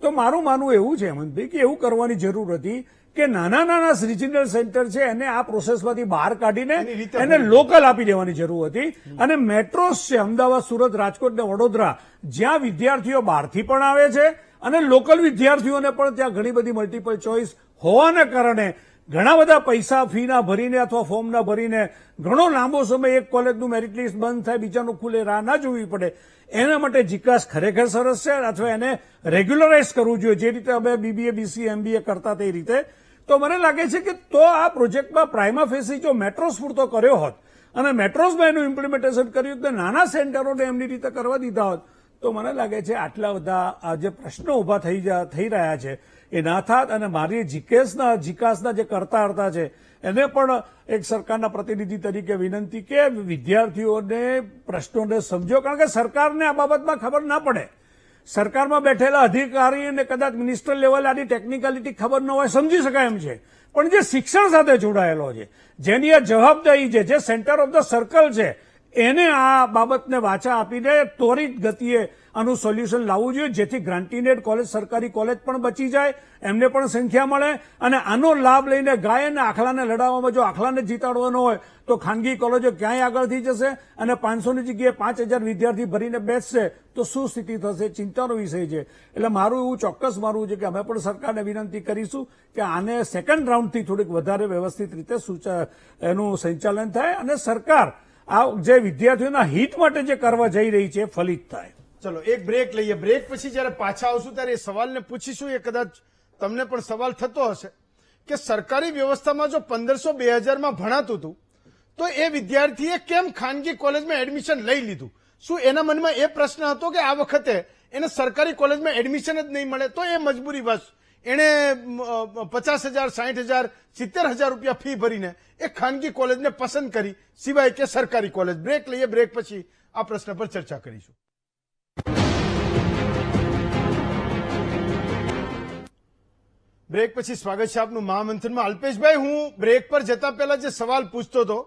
તો મારું માનવું એવું છે હેમંતભાઈ કે એવું કરવાની જરૂર હતી કે નાના નાના રિજિનલ સેન્ટર છે એને આ પ્રોસેસમાંથી બહાર કાઢીને એને લોકલ આપી દેવાની જરૂર હતી. અને મેટ્રોસ છે અમદાવાદ, સુરત, રાજકોટ ને વડોદરા, જ્યાં વિદ્યાર્થીઓ બહારથી પણ આવે છે અને લોકલ વિદ્યાર્થીઓને પણ ત્યાં ઘણી બધી મલ્ટિપલ ચોઇસ હોવાને કારણે ઘણા બધા પૈસા ફીના ભરીને અથવા ફોર્મના ભરીને ઘણો લાંબો સમય એક કોલેજનું મેરિટ લિસ્ટ બંધ થાય, બીજાનું ખુલે, રાહ ના જોવી પડે. એના માટે જીકાસ ખરેખર સરસ છે અથવા એને રેગ્યુલરાઇઝ કરવું જોઈએ જે રીતે અમે BBA, BCA, MBA કરતા તે રીતે. તો મને લાગે છે કે તો આ પ્રોજેક્ટમાં પ્રાઇમા ફેસી જો મેટ્રોસ પૂરતો કર્યો હોત અને મેટ્રોસમાં એનું ઇમ્પ્લિમેન્ટેશન કર્યું તો નાના સેન્ટરોને એમની રીતે કરવા દીધા હોત તો મને લાગે છે આટલા બધા આ જે પ્રશ્નો ઉભા થઈ રહ્યા છે એ ના થાત. અને મારી જીકાસના જે કરતા હરતા છે એને પણ એક સરકારના પ્રતિનિધિ તરીકે વિનંતી કે વિદ્યાર્થીઓને પ્રશ્નોને સમજો, કારણ કે સરકારને આ બાબતમાં ખબર ના પડે. સરકારમાં બેઠેલા અધિકારીને કદાચ મિનિસ્ટર લેવલે આની ટેકનિકાલિટી ખબર ન હોય, સમજી શકાય એમ છે. પણ જે શિક્ષણ સાથે જોડાયેલો છે, જેની આ જવાબદારી છે, જે સેન્ટર ઓફ ધ સર્કલ છે, એને આ બાબતને વાચા આપીને ત્વરિત ગતિએ આનું સોલ્યુશન લાવવું જોઈએ જેથી ગ્રાન્ટીનેડ કોલેજ, સરકારી કોલેજ પણ બચી જાય, એમને પણ સંખ્યા મળે. અને આનો લાભ લઈને ગાય અને આખલાને લડાવવામાં જો આખલાને જીતાડવાનો હોય તો ખાનગી કોલેજો ક્યાંય આગળથી જશે અને 500ની જગ્યાએ 5000 વિદ્યાર્થી ભરીને બેસશે તો શું સ્થિતિ થશે, ચિંતાનો વિષય છે. એટલે મારું એવું ચોક્કસ માનવું છે કે અમે પણ સરકારને વિનંતી કરીશું કે આને સેકન્ડ રાઉન્ડથી થોડીક વધારે વ્યવસ્થિત રીતે એનું સંચાલન થાય અને સરકાર આ જે વિદ્યાર્થીઓના હિત માટે જે કરવા જઈ રહી છે ફલિત થાય. ચલો એક બ્રેક લઈએ. બ્રેક પછી જયારે પાછા આવશું ત્યારે એ સવાલને પૂછીશું. એ કદાચ તમને પણ સવાલ થતો હશે કે સરકારી વ્યવસ્થામાં જો 1500-2000માં ભણાતું હતું તો એ વિદ્યાર્થીએ કેમ ખાનગી કોલેજમાં એડમિશન લઈ લીધું? શું એના મનમાં એ પ્રશ્ન હતો કે આ વખતે એને સરકારી કોલેજમાં એડમિશન જ નહીં મળે તો એ મજબૂરીવશ એણે 50,000, 60,000, 70,000 રૂપિયા ફી ભરીને એ ખાનગી કોલેજને પસંદ કરી સિવાય કે સરકારી કોલેજ? બ્રેક લઈએ. બ્રેક પછી આ પ્રશ્ન પર ચર્ચા કરીશું. બ્રેક પછી સ્વાગત છે આપનું મહામંથનમાં. અલ્પેશભાઈ, હું બ્રેક પર જતા પહેલા જે સવાલ પૂછતો હતો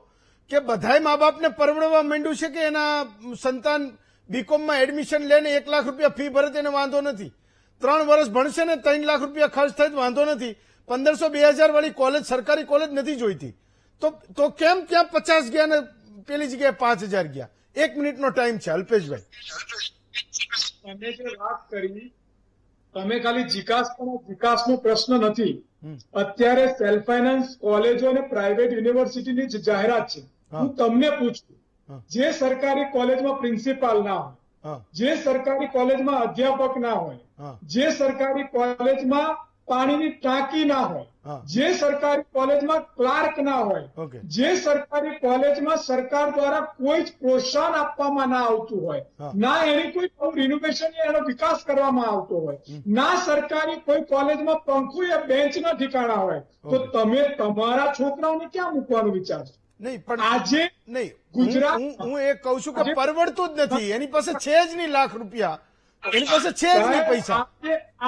કે બધાય મા બાપને પરવડવા માંડ્યું છે કે એના સંતાન બીકોમમાં એડમિશન લઈને 1 લાખ રૂપિયા ફી ભરે તેને વાંધો નથી, 3 વર્ષ ભણશે ને 3 લાખ રૂપિયા ખર્ચ થાય વાંધો નથી, 1500-2000 વાળી કોલેજ, સરકારી કોલેજ નથી જોઈતી. તો કેમ ત્યાં 50 ગયા ને પેલી જગ્યાએ 5000 ગયા? 1 મિનિટનો ટાઈમ છે અલ્પેશભાઈ. તમે જે વાત કરી, તમે ખાલી જીકાસનો પ્રશ્ન નથી. અત્યારે સેલ્ફ ફાઇનાન્સ કોલેજો અને પ્રાઇવેટ યુનિવર્સિટીની જાહેરાત છે. હું તમને પૂછું, જે સરકારી કોલેજમાં પ્રિન્સિપાલ ના હોય, જે સરકારી કોલેજમાં અધ્યાપક ના હોય, જે સરકારી કોલેજમાં પાણીની ટાંકી ના હોય, જે સરકારી કોલેજમાં ક્લાર્ક ના હોય, જે સરકારી કોલેજમાં સરકાર દ્વારા કોઈ જ પ્રોત્સાહન આપવામાં ના આવતું હોય, ના એની કોઈ રિનોવેશન એનો વિકાસ કરવામાં આવતો હોય, ના સરકારી કોઈ કોલેજમાં પંખો યા બેન્ચના ઠેકાણા હોય, તો તમે તમારા છોકરાઓને ક્યાં મૂકવાનું વિચાર છો? નહીં, પણ આજે નહીં, ગુજરાત હું એ કહું છું કે પરવડતું જ નથી. એની પાસે છે જ નહીં લાખ રૂપિયા, એની પાસે છે જ નહીં પૈસા.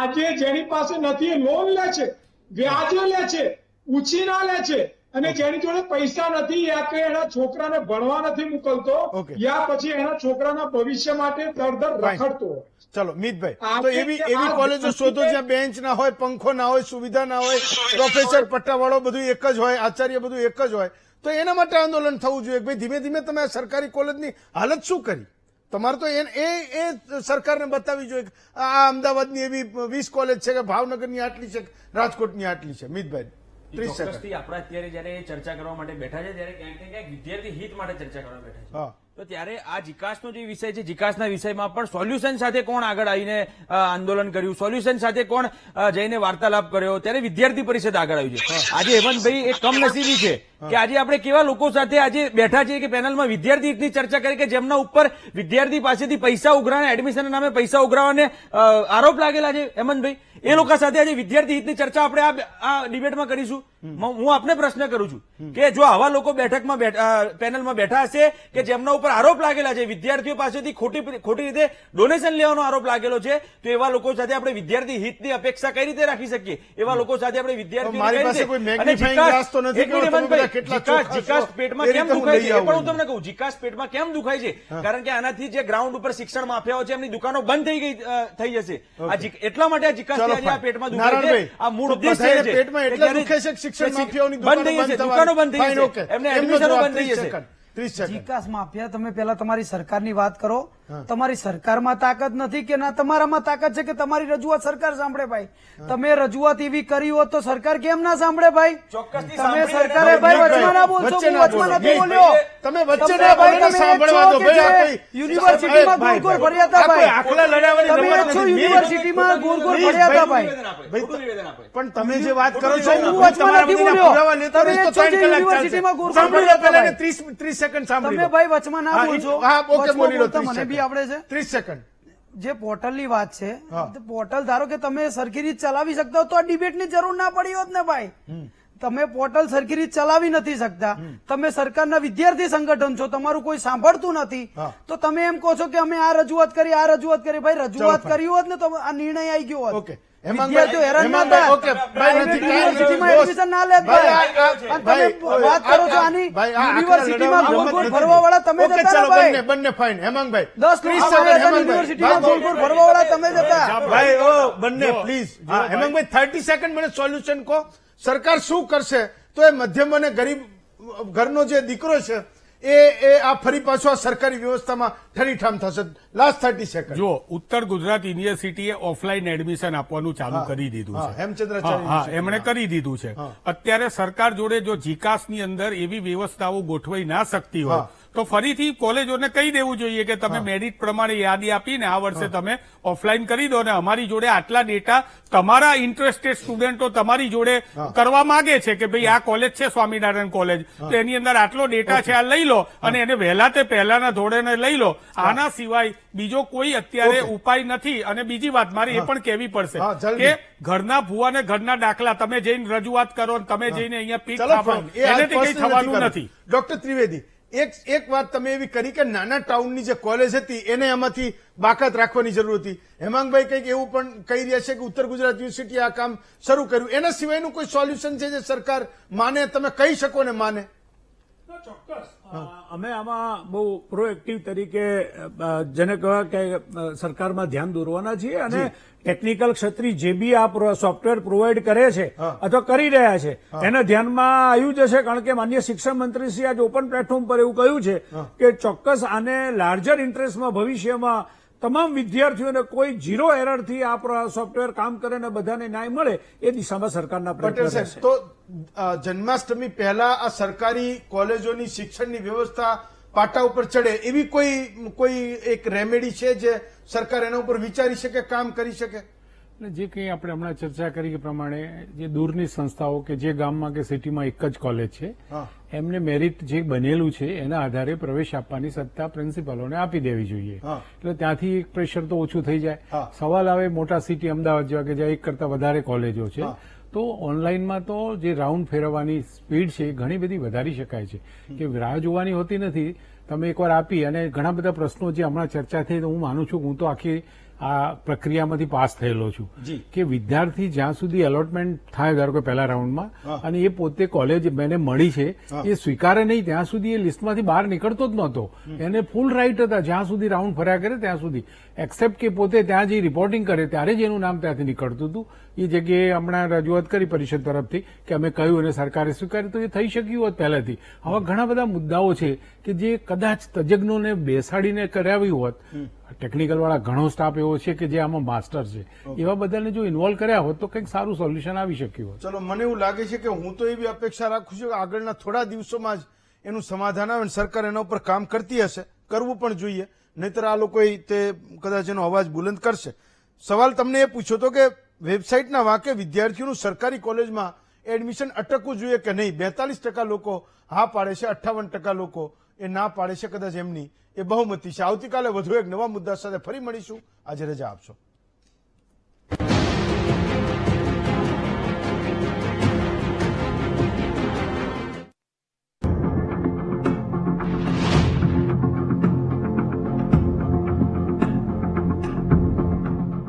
આજે જેની પાસે નથી લોન લે છે, વ્યાજે લે છે, ઉછીના લે છે, અને જેની જોડે પૈસા નથી યા કે એના છોકરાને ભણવા નથી મોકલતો યા પછી એના છોકરાના ભવિષ્ય માટે દરદર રખડતો હોય. ચલો મિતભાઈ, તો એવી કોલેજો શોધો જ્યાં બેન્ચ ના હોય, પંખો ના હોય, સુવિધા ના હોય, પ્રોફેસર પટ્ટાવાળો બધું એક જ હોય, આચાર્ય બધું એક જ હોય. તો એના માટે આંદોલન થવું જોઈએ. ભાઈ ધીમે ધીમે તમે આ સરકારી કોલેજની હાલત શું કરી? તમારે તો એ સરકારને બતાવી જોઈએ. આ અમદાવાદની એવી 20 કોલેજ છે કે ભાવનગરની આટલી છે, રાજકોટની આટલી છે. મિતભાઈ, 30 સેકન્ડ. ચોક્કસથી આપણે અત્યારે જયારે ચર્ચા કરવા માટે બેઠા છે ત્યારે ક્યાંક ને ક્યાંક વિદ્યાર્થી હિત માટે ચર્ચા કરવા બેઠા છે. હા. તો ત્યારે આ જીકાસનો જે વિષય છે, જીકાસના વિષયમાં પણ સોલ્યુશન સાથે કોણ આગળ આવીને આંદોલન કર્યું, સોલ્યુશન સાથે કોણ જઈને વાર્તાલાપ કર્યો, ત્યારે વિદ્યાર્થી પરિષદ આગળ આવ્યું છે. આજે હેમંતભાઈ એક કમનસીબી છે કે આજે આપણે કેવા લોકો સાથે આજે બેઠા છીએ કે પેનલમાં વિદ્યાર્થી હિતની ચર્ચા કરી કે જેમના ઉપર વિદ્યાર્થી પાસેથી પૈસા ઉઘરાવાના, એડમિશન નામે પૈસા ઉઘરાવાને આરોપ લાગેલા છે. હેમંતભાઈ, એ લોકો સાથે આજે વિદ્યાર્થી હિતની ચર્ચા આપણે આ ડિબેટમાં કરીશું. હું આપને પ્રશ્ન કરું છું કે જો આવા લોકો બેઠકમાં પેનલમાં બેઠા હશે કે જેમના ઉપર આરોપ લાગેલા છે, વિદ્યાર્થીઓ પાસેથી ખોટી રીતે ડોનેશન લેવાનો આરોપ લાગેલો છે, તો એવા લોકો સાથે આપણે વિદ્યાર્થી હિતની અપેક્ષા કઈ રીતે રાખી શકીએ? એવા લોકો સાથે આપણે વિદ્યાર્થીઓ મારી પાસે કોઈ magnifying glass તો નથી કે તમે બધા કેટલા ચોખ્ખા છો. જીકાસ પેટમાં એ કેમ રીતે હું દુખાય લઈ છે? એ પણ આવું હું તમને કહું, જીકાસ પેટમાં કેમ દુખાય છે? કારણ કે આનાથી જે ગ્રાઉન્ડ ઉપર શિક્ષણ માફિયાઓ છે એમની દુકાનો બંધ થઈ જશે. એટલા માટે આ જીકાસ ચલો, આજે આ fine. પેટમાં દુખાય છે. નારાયણભાઈ, આ મૂળ તો ઉદ્દેશ બધાને છે પેટમાં એટલે કે દુખે છે કે શિક્ષણ માફિયાઓની બંધ થઈ જશે, દુકાનો બંધ થઈ Fine, જશે, okay. એમને એમનો એડમિશનો જવાબ બંધ થઈ 30 જશે. સેકન્ડ. 30 સેકન્ડ. વિકાસ માફિયા, તમે પેલા તમારી સરકારની વાત કરો. તમારી સરકારમાં તાકાત નથી કે ના તમારામાં તાકાત છે કે તમારી રજૂઆત સરકાર સાંભળે? ભાઈ, તમે રજૂઆત એવી કરી હોત તો સરકાર કેમ ના સાંભળે? ભાઈ, ચોક્કસથી તમે સાંભળી સરકારે લેજો. ભાઈ વચમાં ના બોલશો, વચ્ચે હું ના વચમાં બોલો. નથી બોલ્યો. તમે વચ્ચે તમે ના ભાઈ, બોલો ને, તમે સાંભળવા એક દો. છો ભાઈ, કે આ જે કઈ- યુનિવર્સિટીમાં ભાઈ, ગોળ ગોળ ભાઈ, ફર્યા હતા આ કોઈ ભાઈ. આખલા લડાવવાની તમે જમાત એક છો નથી. યુનિવર્સિટીમાં ગોળ ગોળ Please, ફર્યા હતા ભાઈ, ભાઈ. ખોટું નિવેદન આપે. પણ તમે જે વાત કરો છો હું હું વચમાં નથી તમારા બોલ્યો. પુરાવા લેતો તમે રહીશ તો એક છો 3 જે કલાક યુનિવર્સિટીમાં ચાલશે. ગોળ સાંભળી ગોળ લો પહેલા ફર્યા 30 સેકન્ડ સાંભળી તમે લો. ભાઈ વચમાં ના હા, બોલશો. હા, ઓકે, વચમાં બોલી લો, બોલતા 30 મને બી આવડે છે. 30 સેકન્ડ. જે પોર્ટલની વાત છે, હા. તો પોર્ટલ ધારો કે તમે સરખી રીત ચલાવી શકતા હો તો આ ડિબેટની જરૂર ના પડી હોત ને ભાઈ. તમે પોર્ટલ સરખી રીત ચલાવી નથી શકતા, તમે સરકારના વિદ્યાર્થી સંગઠન છો, તમારું કોઈ સાંભળતું નથી, હા. તો તમે એમ કહો છો કે અમે આ રજૂઆત કરી, આ રજૂઆત કરી. ભાઈ, રજૂઆત ચાલો, કરી હોત ને તો આ નિર્ણય આવી ગયો હોત. ઓકે. વિદ્યાર્થીઓ હેરાન ના હેમાંગભાઈ, થાય. ઓકે, ભાઈ, નથી. પ્રાઇવેટ યુનિવર્સિટીમાં દોસ્ત, એડમિશન ના લેત ભાઈ, ભાઈ. આ- અને ભાઈ, તમે વાત કરો છો આની ભાઈ, આ યુનિવર્સિટીમાં આખલા ગોળ ગોળ લડાવવાની ફરવા વાળા તમે ઓકે, જતા ચાલો, ને ભાઈ. બંને ફાઇન. હેમાંગભાઈ 10 લોકો 30 આવ્યા હતા હેમાંગભાઈ. યુનિવર્સિટીમાં ભાઈ, ગોળ ગોળ ફરવા વાળા તમે જતા. ભાઈ ઓ બંને પ્લીઝ. હેમાંગભાઈ 30 સેકન્ડ મને સોલ્યુશન કહો. સરકાર શું કરશે તો એ મધ્યમ અને ગરીબ ઘરનો જે દીકરો છે એ આ ફરી પાછો આ સરકારી વ્યવસ્થામાં ઠરીઠામ થશે. Last 30 second. જો ઉત્તર ગુજરાત યુનિવર્સિટીએ ઓફલાઈન એડમિશન આપવાનું ચાલુ કરી દીધું હા, છે. હેમચંદ્રાચાર્ય હા, યુનિવર્સિટી. એમણે કરી દીધું છે. અત્યારે સરકાર જોડે જો જીકાસની અંદર એવી વ્યવસ્થાઓ ગોઠવાઈ ના શકતી હોય હા. તો ફરીથી કોલેજોને કહી દેવું જોઈએ કે તમે મેરિટ પ્રમાણે યાદી આપીને આ વર્ષે તમે ઓફલાઈન કરી દો અને અમારી જોડે આટલા ડેટા તમારા ઇન્ટરેસ્ટેડ સ્ટુડન્ટો તમારી જોડે કરવા માંગે છે કે ભાઈ આ કોલેજ છે સ્વામિનારાયણ કોલેજ, તો એની અંદર આટલો ડેટા છે, આ લઈ લો અને એને વહેલા તે પહેલાના ધોરણે લઈ લો. આના સિવાય બીજો કોઈ અત્યારે ઉપાય નથી. અને બીજી વાત મારે એ પણ કહેવી પડશે હા, જલ્દી. કે ઘરના ભૂવા ને ઘરના દાખલા તમે જઈને રજૂઆત કરો ને તમે જઈને અહીંયા પીક ચલો થાપો, fine. એ આ એનાથી કઈ personal થવાનું કરવું. નથી. ડોક્ટર ત્રિવેદી, એક વાત તમે એવી કરી કે નાના ટાઉનની જે કોલેજ હતી એને એમાંથી બાકાત રાખવાની જરૂર હતી. હેમાંગભાઈ કંઈક એવું પણ કહી રહ્યા છે કે ઉત્તર ગુજરાત યુનિવર્સિટીએ આ કામ શરૂ કર્યું. એના સિવાયનું કોઈ સોલ્યુશન છે જે સરકાર માને, તમે કહી શકો ને માને? ચોક્કસ અમે આમાં બહુ પ્રોએક્ટિવ તરીકે જેને કહેવાય કે સરકારમાં ધ્યાન દોરવાના છીએ અને ટેકનિકલ ક્ષેત્રે જે બી આ સોફ્ટવેર પ્રોવાઈડ કરે છે અથવા કરી રહ્યા છે એને ધ્યાનમાં આવ્યું જ હશે. કારણ કે માનનીય શિક્ષણ મંત્રીશ્રી આજે ઓપન પ્લેટફોર્મ પર એવું કહ્યું છે કે ચોક્કસ આને લાર્જર ઇન્ટરેસ્ટમાં ભવિષ્યમાં તમામ વિદ્યાર્થીઓને કોઈ ઝીરો એરરથી આ સોફ્ટવેર કામ કરે ને બધાને ન્યાય મળે એ દિશામાં સરકારના પટેલ પ્રયત્નો સાહેબ, રહેશે. તો જન્માષ્ટમી પહેલા આ સરકારી કોલેજોની શિક્ષણની વ્યવસ્થા પાટા ઉપર ચડે એવી કોઈ એક રેમેડી છે જે સરકાર એના ઉપર વિચારી શકે, કામ કરી શકે? અને જે કંઈ આપણે હમણાં ચર્ચા કરી કે પ્રમાણે જે દૂરની સંસ્થાઓ કે જે ગામમાં કે સિટીમાં એક જ કોલેજ છે હા. એમને મેરિટ જે બનેલું છે એના આધારે પ્રવેશ આપવાની સત્તા પ્રિન્સિપાલોને આપી દેવી જોઈએ. હા. એટલે ત્યાંથી એક પ્રેશર તો ઓછું થઈ જાય. હા. સવાલ આવે મોટા સિટી અમદાવાદ જેવા કે જ્યાં એક કરતા વધારે કોલેજો છે હા. તો ઓનલાઈનમાં તો જે રાઉન્ડ ફેરવવાની સ્પીડ છે એ ઘણી બધી વધારી શકાય છે કે રાહ જોવાની હોતી નથી. તમે એકવાર આપી અને ઘણા બધા પ્રશ્નો જે હમણાં ચર્ચા થઈ તો હું માનું છું કે હું તો આખી આ પ્રક્રિયામાંથી પાસ થયેલો છું કે વિદ્યાર્થી જ્યાં સુધી એલોટમેન્ટ થાય ધારો કે પહેલા રાઉન્ડમાં અને એ પોતે કોલેજ મને મળી છે એ સ્વીકારે નહીં ત્યાં સુધી એ લિસ્ટમાંથી બહાર નીકળતો જ નહોતો. એને ફૂલ રાઇટ હતા જ્યાં સુધી રાઉન્ડ ફર્યા કરે ત્યાં સુધી, એક્સેપ્ટ કે પોતે ત્યાં જે રિપોર્ટિંગ કરે ત્યારે જ એનું નામ ત્યાંથી નીકળતું હતું. એ જગ્યાએ હમણાં રજૂઆત કરી પરિષદ તરફથી કે અમે કહ્યું અને સરકારે સ્વીકાર્યું તો એ થઈ શક્યું હોત પહેલાથી. આવા ઘણા બધા મુદ્દાઓ છે કે જે કદાચ તજજ્ઞોને બેસાડીને કરાવ્યું હોત ટેકનિકલ વાળા ઘણો સ્ટાફ એવો છે કે જે આમાં માસ્ટર છે. એવા બધાને જો ઇન્વોલ્વ કર્યા હોત તો કંઈક સારું સોલ્યુશન આવી શક્યું હોત. ચલો, મને એવું લાગે છે કે હું તો એવી અપેક્ષા રાખું છું કે આગળના થોડા દિવસોમાં જ એનું સમાધાન આવે અને સરકાર એના ઉપર કામ કરતી હશે, કરવું પણ જોઈએ, નહીતર આ લોકો તે કદાચ એનો અવાજ બુલંદ કરશે. સવાલ તમને એ પૂછ્યો હતો કે વેબસાઇટના વાંકે વિદ્યાર્થીઓનું સરકારી કોલેજમાં એડમિશન અટકવું જોઈએ કે નહીં. 42% લોકો હા પાડે છે, 58% લોકો એ ના પાડે છે. કદાચ એમની એ બહુમતી છે. આવતીકાલે વધુ એક નવા મુદ્દા સાથે ફરી મળીશું. આજે રજા આપશો.